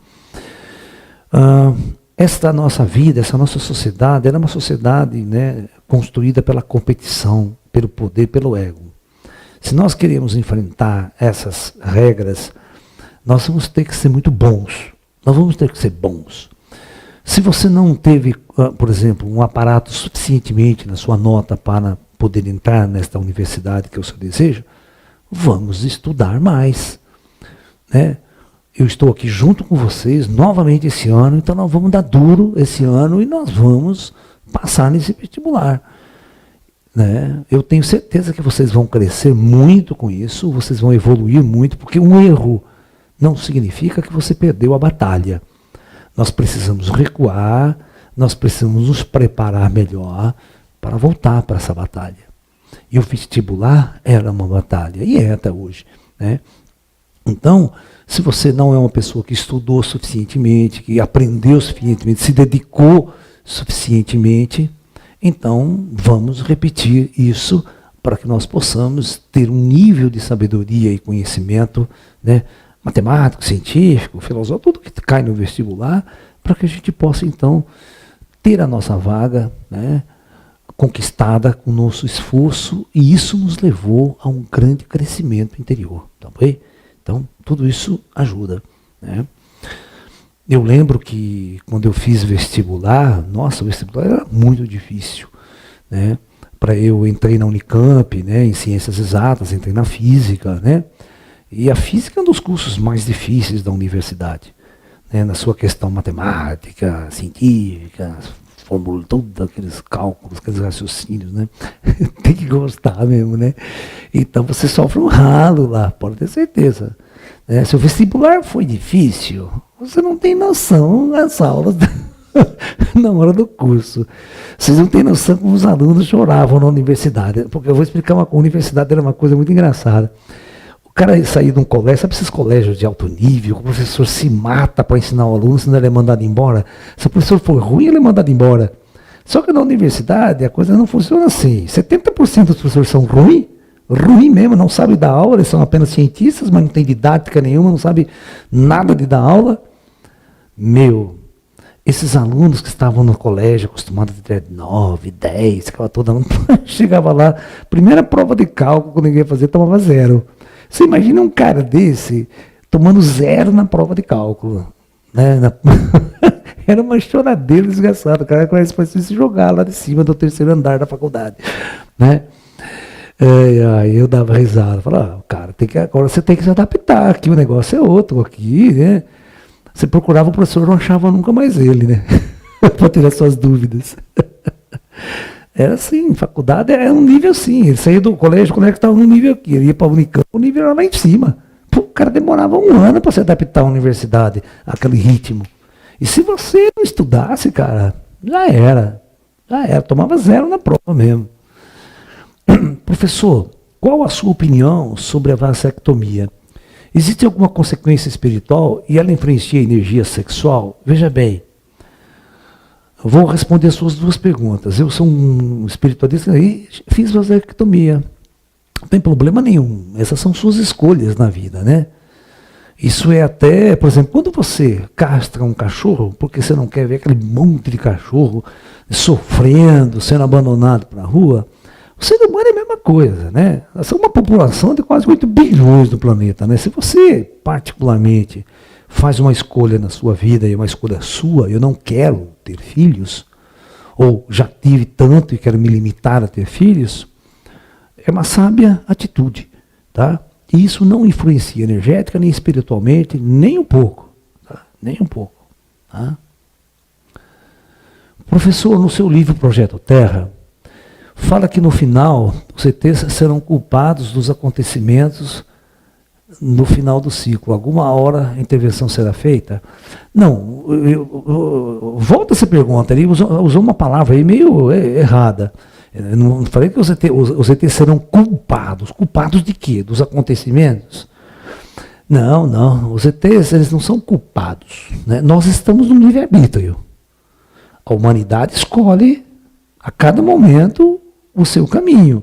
Esta nossa vida, essa nossa sociedade, ela é uma sociedade, né, construída pela competição, pelo poder, pelo ego. Se nós queremos enfrentar essas regras, nós vamos ter que ser muito bons. Nós vamos ter que ser bons. Se você não teve, por exemplo, um aparato suficientemente na sua nota para poder entrar nesta universidade que é o seu desejo, vamos estudar mais. Né? Eu estou aqui junto com vocês novamente esse ano, então nós vamos dar duro esse ano e nós vamos passar nesse vestibular. né? Eu tenho certeza que vocês vão crescer muito com isso, vocês vão evoluir muito, porque um erro não significa que você perdeu a batalha. Nós precisamos recuar, nós precisamos nos preparar melhor para voltar para essa batalha. E o vestibular era uma batalha, e é até hoje, né? Então, se você não é uma pessoa que estudou suficientemente, que aprendeu suficientemente, se dedicou suficientemente, então vamos repetir isso para que nós possamos ter um nível de sabedoria e conhecimento, né, matemático, científico, filosófico, tudo que cai no vestibular, para que a gente possa então ter a nossa vaga, né, conquistada com o nosso esforço, e isso nos levou a um grande crescimento interior, tá bem? Então, tudo isso ajuda, né? Eu lembro que quando eu fiz vestibular, nossa, o vestibular era muito difícil, né? Eu entrei na Unicamp, né, em ciências exatas, entrei na física, né? E a física é um dos cursos mais difíceis da universidade, né, na sua questão matemática, científica, formula todos aqueles cálculos, aqueles raciocínios, né? Tem que gostar mesmo, né? Então você sofre um ralo lá, pode ter certeza. Né? Se o vestibular foi difícil, você não tem noção das aulas na hora do curso. Vocês não têm noção como os alunos choravam na universidade, porque eu vou explicar a universidade era uma coisa muito engraçada. O cara sair de um colégio, sabe esses colégios de alto nível, o professor se mata para ensinar o aluno, senão ele é mandado embora. Se o professor for ruim, ele é mandado embora. Só que na universidade a coisa não funciona assim. 70% dos professores são ruim mesmo, não sabem dar aula, eles são apenas cientistas, mas não tem didática nenhuma, não sabem nada de dar aula. Esses alunos que estavam no colégio, acostumados a ter 9, 10, ficava toda chegava lá, primeira prova de cálculo que ninguém ia fazer, tomava 0. Você imagina um cara desse tomando 0 na prova de cálculo. Né? Era uma choradeira desgraçada. O cara começa a se jogar lá de cima do 3º andar da faculdade. Né? Aí eu dava risada. Falava, cara, agora você tem que se adaptar. Aqui o negócio é outro. Aqui, né? Você procurava o professor, não achava nunca mais ele, né? Para tirar suas dúvidas. Era assim, faculdade era um nível assim. Ele saía do colégio, o colégio estava no nível aqui. Ele ia para o Unicamp, o nível era lá em cima. Pô, o cara demorava 1 ano para se adaptar à universidade, àquele ritmo. E se você não estudasse, cara, já era. Tomava 0 na prova mesmo. Professor, qual a sua opinião sobre a vasectomia? Existe alguma consequência espiritual e ela influencia a energia sexual? Veja bem, eu vou responder as suas 2 perguntas. Eu sou um espiritualista e fiz vasectomia. Não tem problema nenhum. Essas são suas escolhas na vida, né? Isso é até, por exemplo, quando você castra um cachorro, porque você não quer ver aquele monte de cachorro sofrendo, sendo abandonado para a rua, o ser humano é a mesma coisa, né? Nós somos uma população de quase 8 bilhões no planeta, né? Se você, particularmente, faz uma escolha na sua vida e uma escolha sua, eu não quero ter filhos, ou já tive tanto e quero me limitar a ter filhos, é uma sábia atitude, tá? E isso não influencia energética, nem espiritualmente, nem um pouco, tá? Nem um pouco, tá? Professor, no seu livro Projeto Terra, fala que no final os ETs serão culpados dos acontecimentos no final do ciclo. Alguma hora a intervenção será feita? Não, volta essa pergunta, ele usou uma palavra aí meio errada. Eu não falei que os ETs serão culpados. Culpados de quê? Dos acontecimentos? Não, os ETs eles não são culpados. Né? Nós estamos no livre-arbítrio. A humanidade escolhe a cada momento o seu caminho.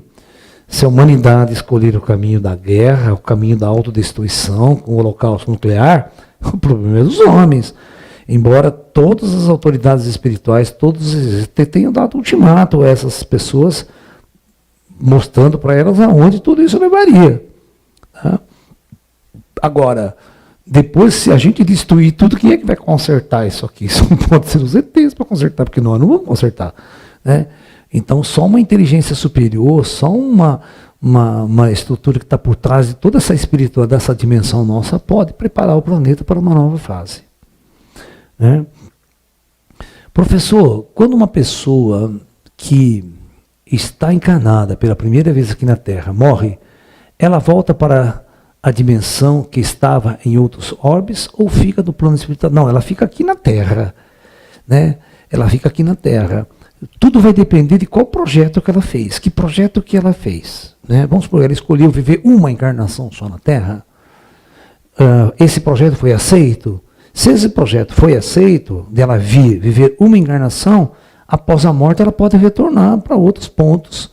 Se a humanidade escolher o caminho da guerra, o caminho da autodestruição, com o holocausto nuclear, o problema é dos homens. Embora todas as autoridades espirituais, todos tenham dado ultimato a essas pessoas, mostrando para elas aonde tudo isso levaria. Tá? Agora, depois, se a gente destruir tudo, quem é que vai consertar isso aqui? Isso não pode ser os ETs para consertar, porque nós não vamos consertar. Né? Então, só uma inteligência superior, só uma estrutura que está por trás de toda essa espiritualidade, dessa dimensão nossa, pode preparar o planeta para uma nova fase. Né? Professor, quando uma pessoa que está encarnada pela primeira vez aqui na Terra, morre, ela volta para a dimensão que estava em outros orbes ou fica no plano espiritual? Não, ela fica aqui na Terra, né? Ela fica aqui na Terra. Tudo vai depender de qual projeto que ela fez, que projeto que ela fez, né? Vamos supor, ela escolheu viver uma encarnação só na Terra. Esse projeto foi aceito? Se esse projeto foi aceito, dela viver uma encarnação, após a morte ela pode retornar para outros pontos,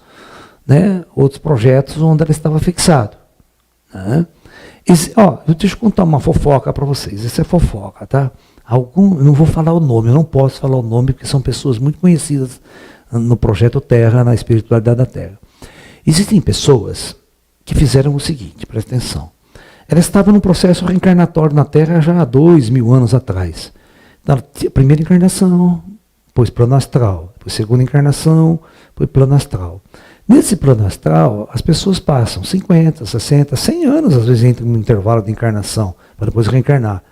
né? Outros projetos onde ela estava fixado. Né? Deixa eu contar uma fofoca para vocês. Isso é fofoca, tá? Eu não vou falar o nome, eu não posso falar o nome, porque são pessoas muito conhecidas no projeto Terra, na espiritualidade da Terra. Existem pessoas que fizeram o seguinte, presta atenção. Elas estavam num processo reencarnatório na Terra já há 2000 anos atrás. Na primeira encarnação, depois plano astral, depois segunda encarnação, depois plano astral. Nesse plano astral, as pessoas passam 50, 60, 100 anos, às vezes entre um intervalo de encarnação, para depois reencarnar.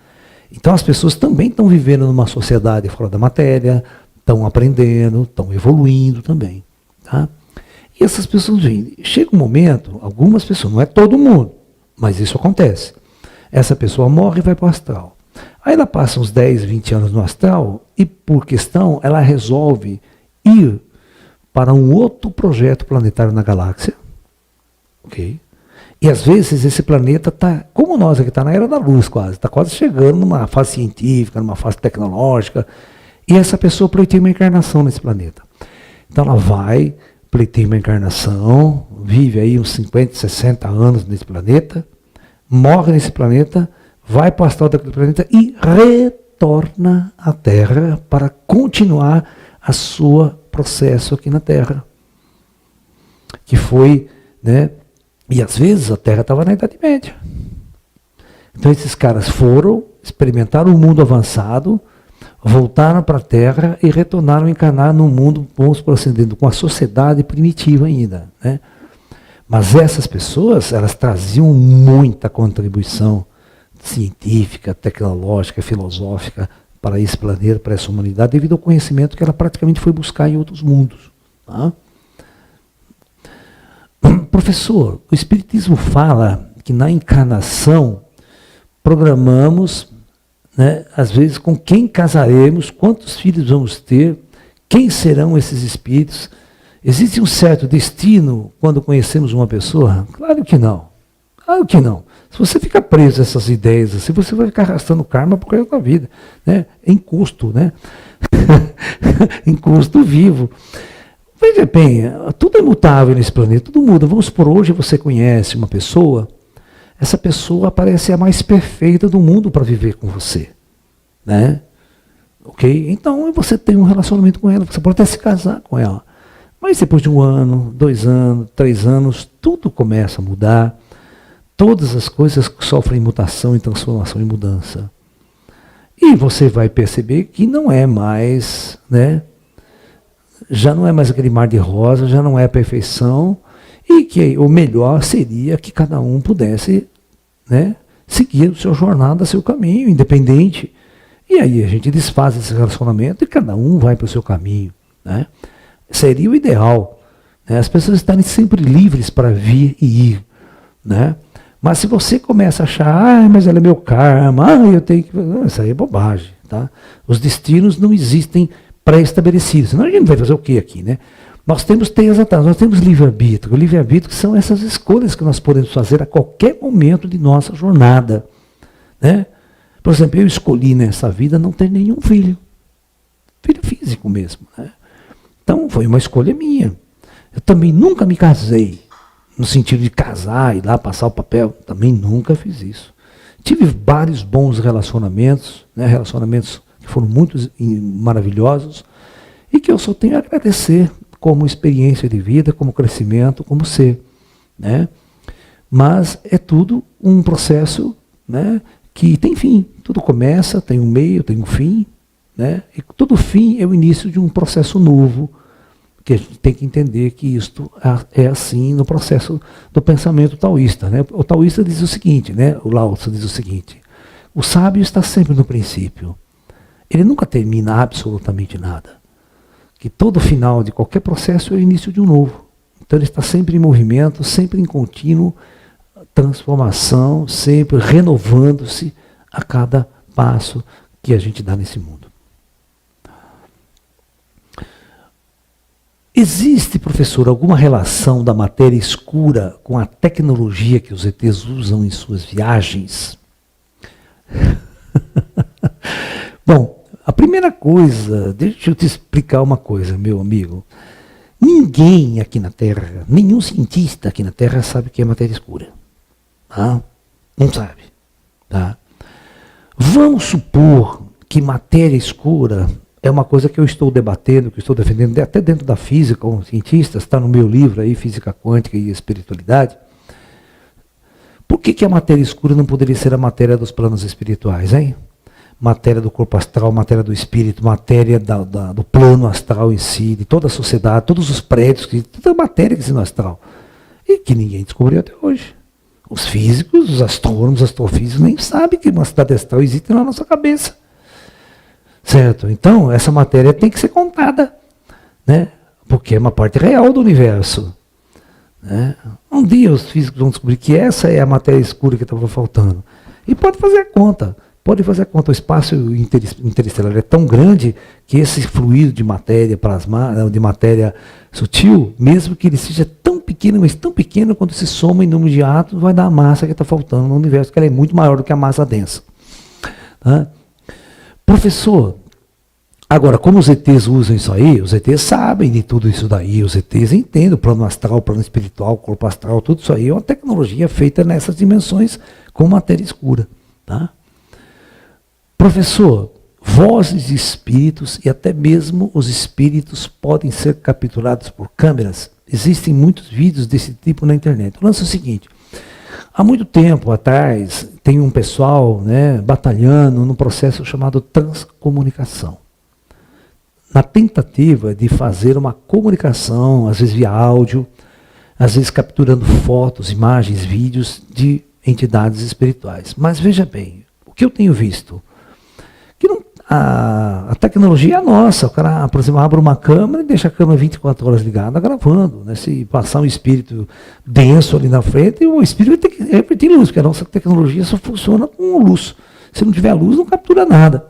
Então as pessoas também estão vivendo numa sociedade fora da matéria, estão aprendendo, estão evoluindo também. Tá? E essas pessoas vêm. Chega um momento, algumas pessoas, não é todo mundo, mas isso acontece. Essa pessoa morre e vai para o astral. Aí ela passa uns 10, 20 anos no astral e, por questão, ela resolve ir para um outro projeto planetário na galáxia. Ok? E às vezes esse planeta está, como nós aqui, está na era da luz quase, está quase chegando numa fase científica, numa fase tecnológica, e essa pessoa pleiteia uma encarnação nesse planeta. Então ela vai, pleiteia uma encarnação, vive aí uns 50, 60 anos nesse planeta, morre nesse planeta, vai para o astral daquele planeta e retorna à Terra para continuar a sua processo aqui na Terra. Que foi, né? E às vezes a Terra estava na Idade Média. Então esses caras foram, experimentaram um mundo avançado, voltaram para a Terra e retornaram a encarnar num mundo, vamos por assim dizer, com a sociedade primitiva ainda. Né? Mas essas pessoas, elas traziam muita contribuição científica, tecnológica, filosófica para esse planeta, para essa humanidade, devido ao conhecimento que ela praticamente foi buscar em outros mundos. Tá? Professor, o Espiritismo fala que na encarnação programamos, né, às vezes, com quem casaremos, quantos filhos vamos ter, quem serão esses espíritos. Existe um certo destino quando conhecemos uma pessoa? Claro que não. Claro que não. Se você fica preso a essas ideias assim, você vai ficar arrastando karma por causa da vida. Né? Em custo, né? Em custo vivo. Veja bem, tudo é mutável nesse planeta, tudo muda. Vamos supor, hoje você conhece uma pessoa, essa pessoa parece a mais perfeita do mundo para viver com você. Né? Ok? Então você tem um relacionamento com ela, você pode até se casar com ela. Mas depois de 1 ano, 2 anos, 3 anos, tudo começa a mudar. Todas as coisas sofrem mutação e transformação e mudança. E você vai perceber que não é mais, né? Já não é mais aquele mar de rosa, já não é a perfeição, e que o melhor seria que cada um pudesse, né, seguir a sua jornada, seu caminho, independente. E aí a gente desfaz esse relacionamento e cada um vai para o seu caminho. Né? Seria o ideal. Né? As pessoas estarem sempre livres para vir e ir. Né? Mas se você começa a achar, mas ela é meu karma, eu tenho que... Isso aí é bobagem. Tá? Os destinos não existem pré-estabelecidos. Senão a gente vai fazer o quê aqui? Né? Nós temos teias atrás, nós temos livre-arbítrio. O livre-arbítrio são essas escolhas que nós podemos fazer a qualquer momento de nossa jornada. Né? Por exemplo, eu escolhi nessa vida não ter nenhum filho. Filho físico mesmo. Né? Então foi uma escolha minha. Eu também nunca me casei, no sentido de casar e lá passar o papel. Também nunca fiz isso. Tive vários bons relacionamentos, né? Relacionamentos que foram muito maravilhosos e que eu só tenho a agradecer como experiência de vida, como crescimento, como ser. Né? Mas é tudo um processo, né, que tem fim. Tudo começa, tem um meio, tem um fim. Né? E todo fim é o início de um processo novo, que a gente tem que entender que isto é assim no processo do pensamento taoísta. Né? O taoísta diz o seguinte, né? O Lao Tzu diz o seguinte: o sábio está sempre no princípio. Ele nunca termina absolutamente nada. que todo final de qualquer processo é o início de um novo. Então ele está sempre em movimento, sempre em contínuo transformação, sempre renovando-se a cada passo que a gente dá nesse mundo. Existe, professor, alguma relação da matéria escura com a tecnologia que os ETs usam em suas viagens? Bom, a primeira coisa, deixa eu te explicar uma coisa, meu amigo. Ninguém aqui na Terra, nenhum cientista aqui na Terra sabe o que é matéria escura. Tá? Não sabe. Tá? Vamos supor que matéria escura é uma coisa que eu estou debatendo, que eu estou defendendo, até dentro da física, como cientista, está no meu livro aí, Física Quântica e Espiritualidade. Por que a matéria escura não poderia ser a matéria dos planos espirituais, hein? Matéria do corpo astral, matéria do espírito, matéria do plano astral em si, de toda a sociedade, todos os prédios, toda a matéria que existe no astral. E que ninguém descobriu até hoje. Os físicos, os astrônomos, os astrofísicos nem sabem que uma cidade astral existe na nossa cabeça. Certo? Então, essa matéria tem que ser contada, né? Porque é uma parte real do universo. Né? Um dia os físicos vão descobrir que essa é a matéria escura que estava faltando. E pode fazer a conta. Pode fazer a conta. O espaço interestelar é tão grande que esse fluido de matéria plasmada, de matéria sutil, mesmo que ele seja tão pequeno, mas tão pequeno, quando se soma em número de átomos, vai dar a massa que está faltando no universo, que ela é muito maior do que a massa densa. Tá? Professor, agora, como os ETs usam isso aí, os ETs sabem de tudo isso daí, os ETs entendem o plano astral, o plano espiritual, o corpo astral, tudo isso aí é uma tecnologia feita nessas dimensões com matéria escura. Tá? Professor, vozes de espíritos e até mesmo os espíritos podem ser capturados por câmeras. Existem muitos vídeos desse tipo na internet. O lance é o seguinte, há muito tempo atrás, tem um pessoal, né, batalhando num processo chamado transcomunicação. Na tentativa de fazer uma comunicação, às vezes via áudio, às vezes capturando fotos, imagens, vídeos de entidades espirituais. Mas veja bem, o que eu tenho visto? Que não, a tecnologia é nossa. O cara, por exemplo, abre uma câmera e deixa a câmera 24 horas ligada, gravando. Né? Se passar um espírito denso ali na frente, o espírito vai ter que repetir luz, porque a nossa tecnologia só funciona com luz. Se não tiver luz, não captura nada.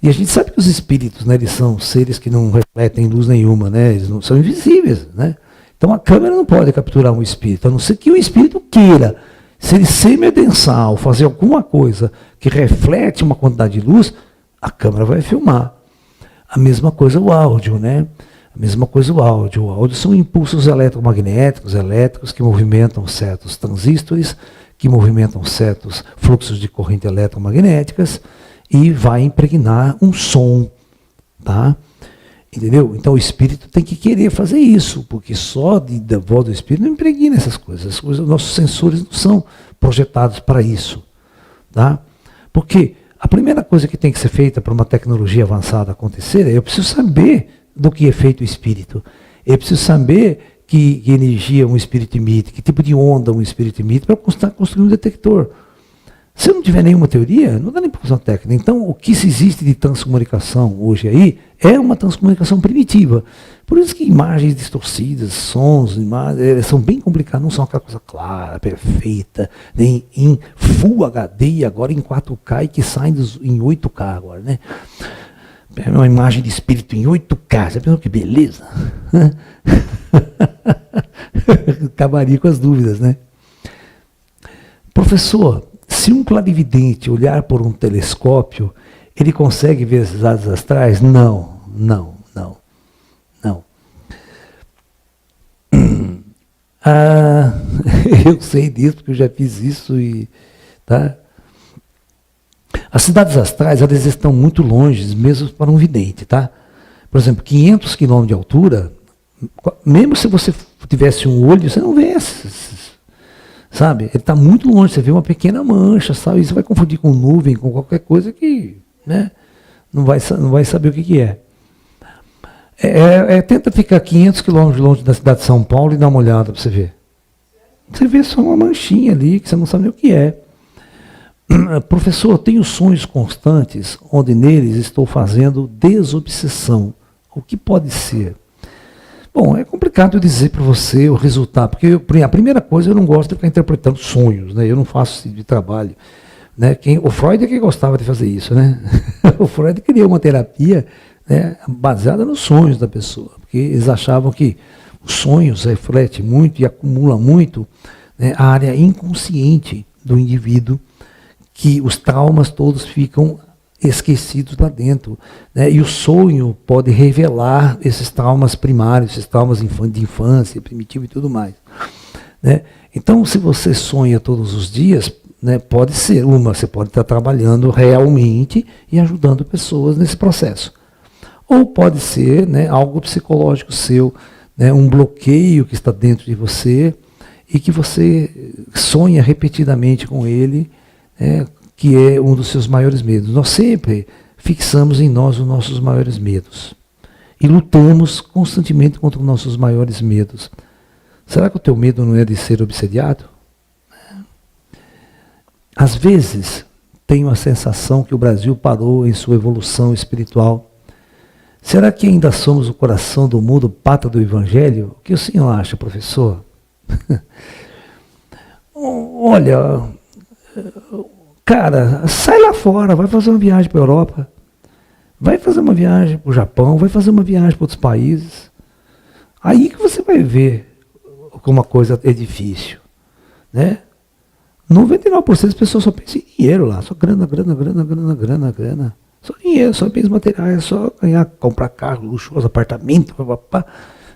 E a gente sabe que os espíritos, né, eles são seres que não refletem luz nenhuma, né? Eles não são invisíveis. Né? Então a câmera não pode capturar um espírito, a não ser que o espírito queira. Se ele semidensar ou fazer alguma coisa que reflete uma quantidade de luz, a câmera vai filmar. A mesma coisa o áudio, né? A mesma coisa o áudio. O áudio são impulsos eletromagnéticos, elétricos, que movimentam certos transistores, que movimentam certos fluxos de corrente eletromagnéticas e vai impregnar um som, tá? Entendeu? Então o espírito tem que querer fazer isso, porque só da voz do espírito não impregna essas coisas. Nossos sensores não são projetados para isso, tá? Porque a primeira coisa que tem que ser feita para uma tecnologia avançada acontecer é eu preciso saber do que é feito o espírito. Eu preciso saber que energia um espírito emite, que tipo de onda um espírito emite, para construir um detector. Se eu não tiver nenhuma teoria, não dá nem para usar técnica. Então, o que se existe de transcomunicação hoje aí é uma transcomunicação primitiva. Por isso que imagens distorcidas, sons, imagens, são bem complicadas, não são aquela coisa clara, perfeita, nem em Full HD e agora em 4K e que saem em 8K agora, né? É uma imagem de espírito em 8K, você pensou que beleza? Acabaria com as dúvidas, né? Professor, se um clarividente olhar por um telescópio, ele consegue ver as asas astrais? Não. Eu sei disso, porque eu já fiz isso. Tá? As cidades astrais, elas estão muito longe, mesmo para um vidente. Tá? Por exemplo, 500 km de altura, mesmo se você tivesse um olho, você não vê sabe? Ele está muito longe, você vê uma pequena mancha, sabe? Isso vai confundir com nuvem, com qualquer coisa que, né, não vai saber o que é. Tenta ficar 500 quilômetros longe da cidade de São Paulo e dar uma olhada para você ver. Você vê só uma manchinha ali, que você não sabe nem o que é. Professor, tenho sonhos constantes, onde neles estou fazendo desobsessão, O que pode ser? Bom, é complicado dizer para você o resultado, porque a primeira coisa, eu não gosto de ficar interpretando sonhos, né? Eu não faço esse tipo de trabalho. Né? O Freud é que gostava de fazer isso, né? O Freud queria uma terapia, né, baseada nos sonhos da pessoa, porque eles achavam que os sonhos refletem muito e acumulam muito, né, a área inconsciente do indivíduo, que os traumas todos ficam esquecidos lá dentro, né? E o sonho pode revelar esses traumas primários, esses traumas de infância, primitivo e tudo mais, né? Então, se você sonha todos os dias, né, pode ser você pode estar trabalhando realmente e ajudando pessoas nesse processo. Ou pode ser, né, algo psicológico seu, né, um bloqueio que está dentro de você e que você sonha repetidamente com ele, né, que é um dos seus maiores medos. Nós sempre fixamos em nós os nossos maiores medos e lutamos constantemente contra os nossos maiores medos. Será que o teu medo não é de ser obsediado? Às vezes, tenho a sensação que o Brasil parou em sua evolução espiritual. Será que ainda somos o coração do mundo, pata do Evangelho? O que o senhor acha, professor? Olha, cara, sai lá fora, vai fazer uma viagem para a Europa, vai fazer uma viagem para o Japão, vai fazer uma viagem para outros países. Aí que você vai ver como a coisa é difícil, né? 99% das pessoas só pensam em dinheiro lá, só grana. Só dinheiro, só bens materiais, só ganhar, comprar carro, luxuoso, apartamento,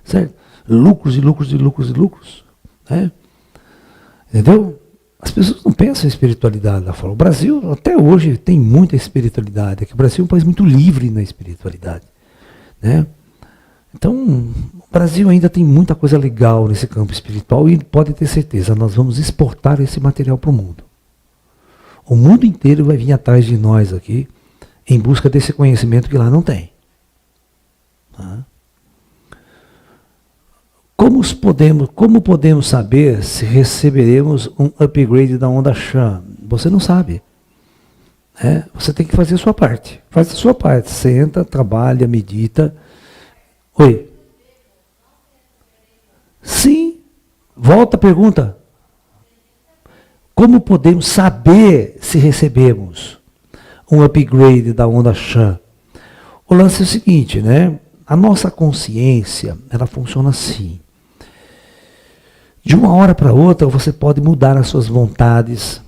certo? Lucros e lucros, né? Entendeu? As pessoas não pensam em espiritualidade lá fora. O Brasil, até hoje, tem muita espiritualidade. É que o Brasil é um país muito livre na espiritualidade, né? Então, o Brasil ainda tem muita coisa legal nesse campo espiritual e pode ter certeza, nós vamos exportar esse material para o mundo. O mundo inteiro vai vir atrás de nós aqui em busca desse conhecimento que lá não tem. Tá? Como podemos saber se receberemos um upgrade da onda Chan? Você não sabe. Você tem que fazer a sua parte. Faz a sua parte. Senta, trabalha, medita. Oi. Sim. Volta a pergunta. Como podemos saber se recebemos um upgrade da onda Chan? O lance é o seguinte, né? A nossa consciência, ela funciona assim. De uma hora para outra, você pode mudar as suas vontades,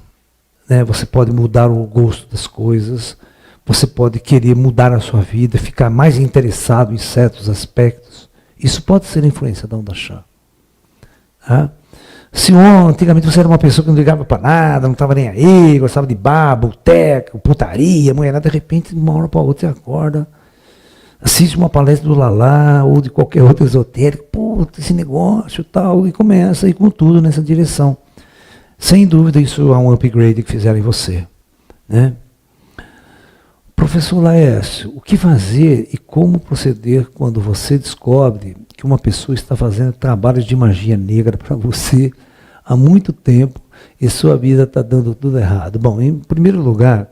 né? Você pode mudar o gosto das coisas, você pode querer mudar a sua vida, ficar mais interessado em certos aspectos. Isso pode ser influência da onda Chan. Se antigamente você era uma pessoa que não ligava para nada, não estava nem aí, gostava de bar, boteco, putaria, mulherada, de repente, de uma hora para outra você acorda, assiste uma palestra do Lalá ou de qualquer outro esotérico, esse negócio e tal, e começa a ir com tudo nessa direção. Sem dúvida, isso é um upgrade que fizeram em você, né? Professor Laércio, o que fazer e como proceder quando você descobre que uma pessoa está fazendo trabalhos de magia negra para você há muito tempo e sua vida está dando tudo errado? Bom, em primeiro lugar,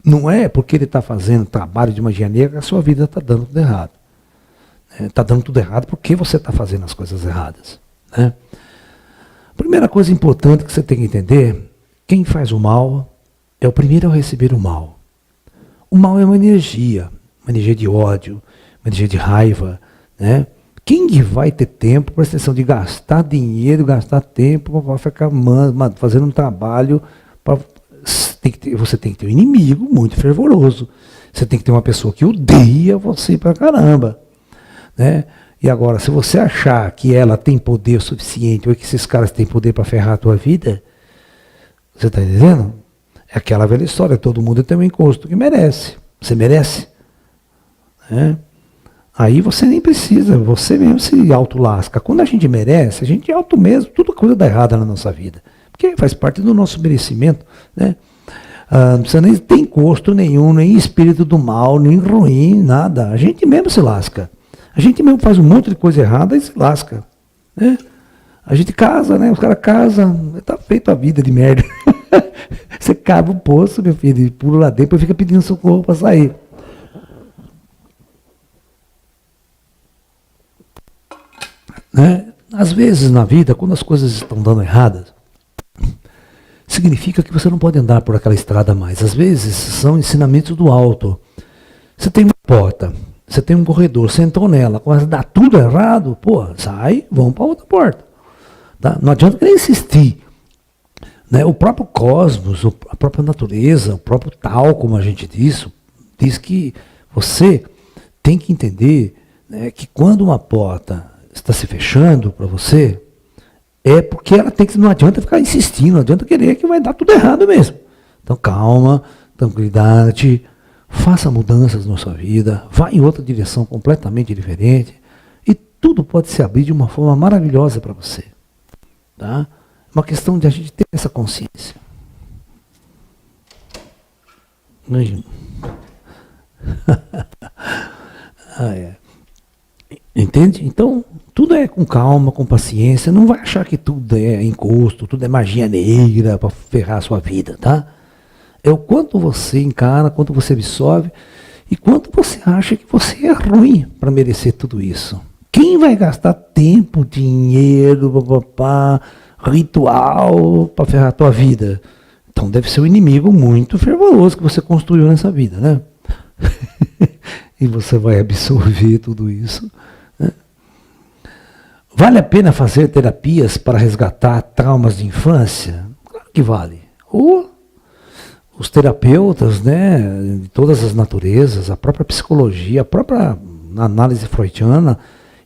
não é porque ele está fazendo trabalho de magia negra que a sua vida está dando tudo errado. Está dando tudo errado porque você está fazendo as coisas erradas, né? Primeira coisa importante que você tem que entender, quem faz o mal é o primeiro a receber o mal. O mal é uma energia de ódio, uma energia de raiva, né? Quem vai ter tempo, presta atenção, de gastar dinheiro, gastar tempo para ficar fazendo um trabalho, você tem que ter um inimigo muito fervoroso. Você tem que ter uma pessoa que odeia você pra caramba, né? E agora, se você achar que ela tem poder suficiente, ou que esses caras têm poder para ferrar a tua vida, você está entendendo? É aquela velha história, todo mundo tem um encosto que merece. Você merece? Aí você nem precisa, você mesmo se autolasca. Quando a gente merece, a gente é auto mesmo, tudo coisa dá errada na nossa vida. Porque faz parte do nosso merecimento, né? Não precisa nem ter encosto nenhum, nem espírito do mal, nem ruim, nada. A gente mesmo se lasca. A gente mesmo faz um monte de coisa errada e se lasca, né? A gente casa, né? Os caras casam, tá feito a vida de merda. Você cava o poço, meu filho, e pula lá dentro e fica pedindo socorro para sair. né? Às vezes na vida, quando as coisas estão dando erradas, significa que você não pode andar por aquela estrada mais. Às vezes são ensinamentos do alto. Você tem uma porta, você tem um corredor, você entrou nela, começa a dar tudo errado, pô, sai, vamos para outra porta. Tá? Não adianta querer insistir. Né? O próprio cosmos, a própria natureza, o próprio tal, como a gente diz que você tem que entender, né, que quando uma porta está se fechando para você, é porque ela tem que, não adianta ficar insistindo, não adianta querer que vai dar tudo errado mesmo. Então calma, tranquilidade, faça mudanças na sua vida, vá em outra direção completamente diferente e tudo pode se abrir de uma forma maravilhosa para você. Tá? Uma questão de a gente ter essa consciência. Imagina. Entende? Então, tudo é com calma, com paciência. Não vai achar que tudo é encosto, tudo é magia negra para ferrar a sua vida, tá? É o quanto você encara, quanto você absorve e quanto você acha que você é ruim para merecer tudo isso. Quem vai gastar tempo, dinheiro, ritual para ferrar a tua vida? Então deve ser um inimigo muito fervoroso que você construiu nessa vida, né? E você vai absorver tudo isso. Né? Vale a pena fazer terapias para resgatar traumas de infância? Claro que vale. Ou os terapeutas, né, de todas as naturezas, a própria psicologia, a própria análise freudiana,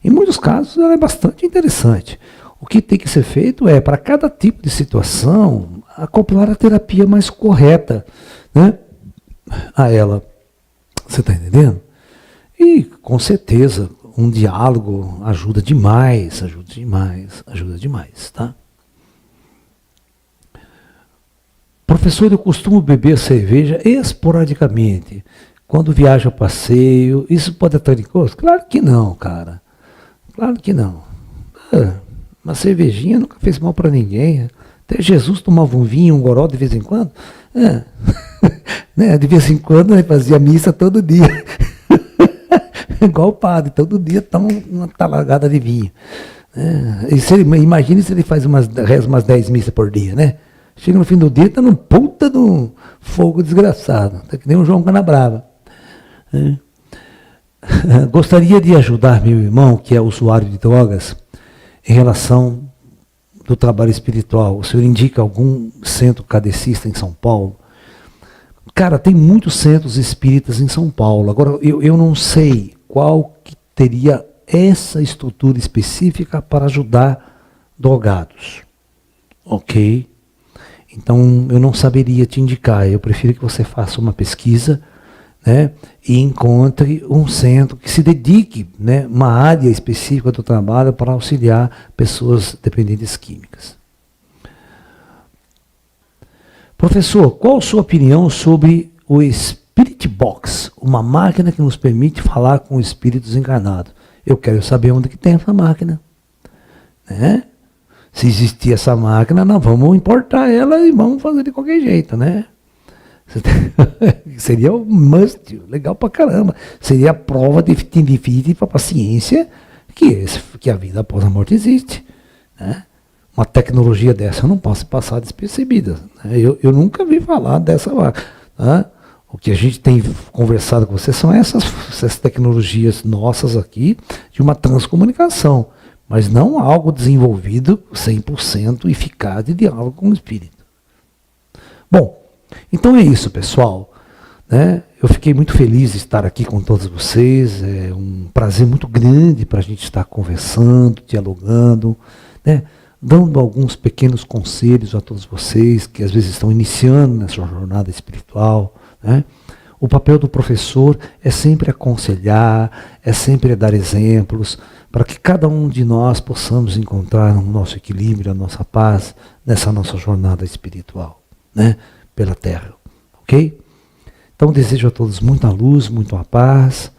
em muitos casos ela é bastante interessante. O que tem que ser feito é, para cada tipo de situação, acoplar a terapia mais correta, né, a ela. Você está entendendo? E, com certeza, um diálogo ajuda demais, tá? Professor, eu costumo beber cerveja esporadicamente. Quando viajo a passeio, isso pode estar em curso? Claro que não, cara. Claro que não. Uma cervejinha nunca fez mal para ninguém. Até Jesus tomava um vinho, um goró de vez em quando. Né? De vez em quando ele fazia missa todo dia. Igual o padre, todo dia toma uma talagada de vinho. Imagine se ele faz umas 10 missas por dia, né? Chega no fim do dia, está num puta de um fogo desgraçado. Está que nem um João Canabrava. Gostaria de ajudar meu irmão, que é usuário de drogas, em relação do trabalho espiritual. O senhor indica algum centro kardecista em São Paulo? Cara, tem muitos centros espíritas em São Paulo. Agora, eu não sei qual que teria essa estrutura específica para ajudar drogados. Ok? Então, eu não saberia te indicar. Eu prefiro que você faça uma pesquisa, né, e encontre um centro que se dedique, né, uma área específica do trabalho para auxiliar pessoas dependentes químicas. Professor, qual a sua opinião sobre o Spirit Box, uma máquina que nos permite falar com espíritos encarnados? Eu quero saber onde que tem essa máquina, né? Se existir essa máquina, nós vamos importar ela e vamos fazer de qualquer jeito, né? Seria um must, legal pra caramba. Seria a prova definitiva para a ciência que a vida após a morte existe, né? Uma tecnologia dessa não pode passar despercebida. Né? Eu nunca vi falar dessa máquina. Né? O que a gente tem conversado com você são essas tecnologias nossas aqui de uma transcomunicação. Mas não algo desenvolvido 100% eficaz de diálogo com o espírito. Bom, então é isso, pessoal. Né? Eu fiquei muito feliz de estar aqui com todos vocês. É um prazer muito grande para a gente estar conversando, dialogando, né? Dando alguns pequenos conselhos a todos vocês que às vezes estão iniciando nessa jornada espiritual. Né? O papel do professor é sempre aconselhar, é sempre dar exemplos, para que cada um de nós possamos encontrar o nosso equilíbrio, a nossa paz, nessa nossa jornada espiritual, né? Pela Terra. Ok? Então desejo a todos muita luz, muita paz.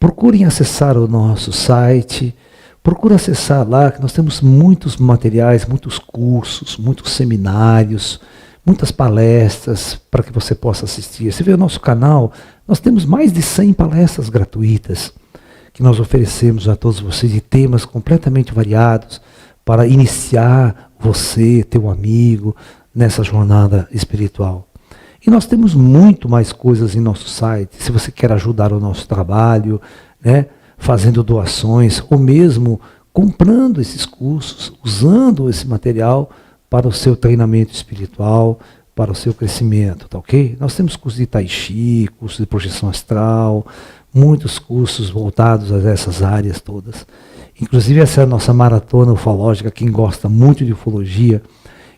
Procurem acessar o nosso site, procurem acessar lá, que nós temos muitos materiais, muitos cursos, muitos seminários, muitas palestras para que você possa assistir. Você vê o nosso canal, nós temos mais de 100 palestras gratuitas, que nós oferecemos a todos vocês de temas completamente variados para iniciar você, teu amigo, nessa jornada espiritual. E nós temos muito mais coisas em nosso site. Se você quer ajudar o nosso trabalho, né, fazendo doações, ou mesmo comprando esses cursos, usando esse material para o seu treinamento espiritual, para o seu crescimento, tá ok? Nós temos cursos de Tai Chi, cursos de projeção astral, muitos cursos voltados a essas áreas todas. Inclusive essa é a nossa maratona ufológica, quem gosta muito de ufologia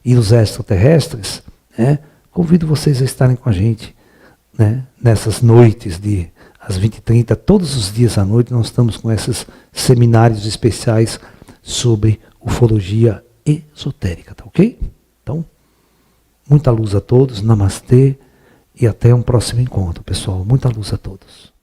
e os extraterrestres, né? Convido vocês a estarem com a gente, né? Nessas noites às 20h30, todos os dias à noite nós estamos com esses seminários especiais sobre ufologia esotérica, tá ok? Então, muita luz a todos, namastê e até um próximo encontro, pessoal. Muita luz a todos.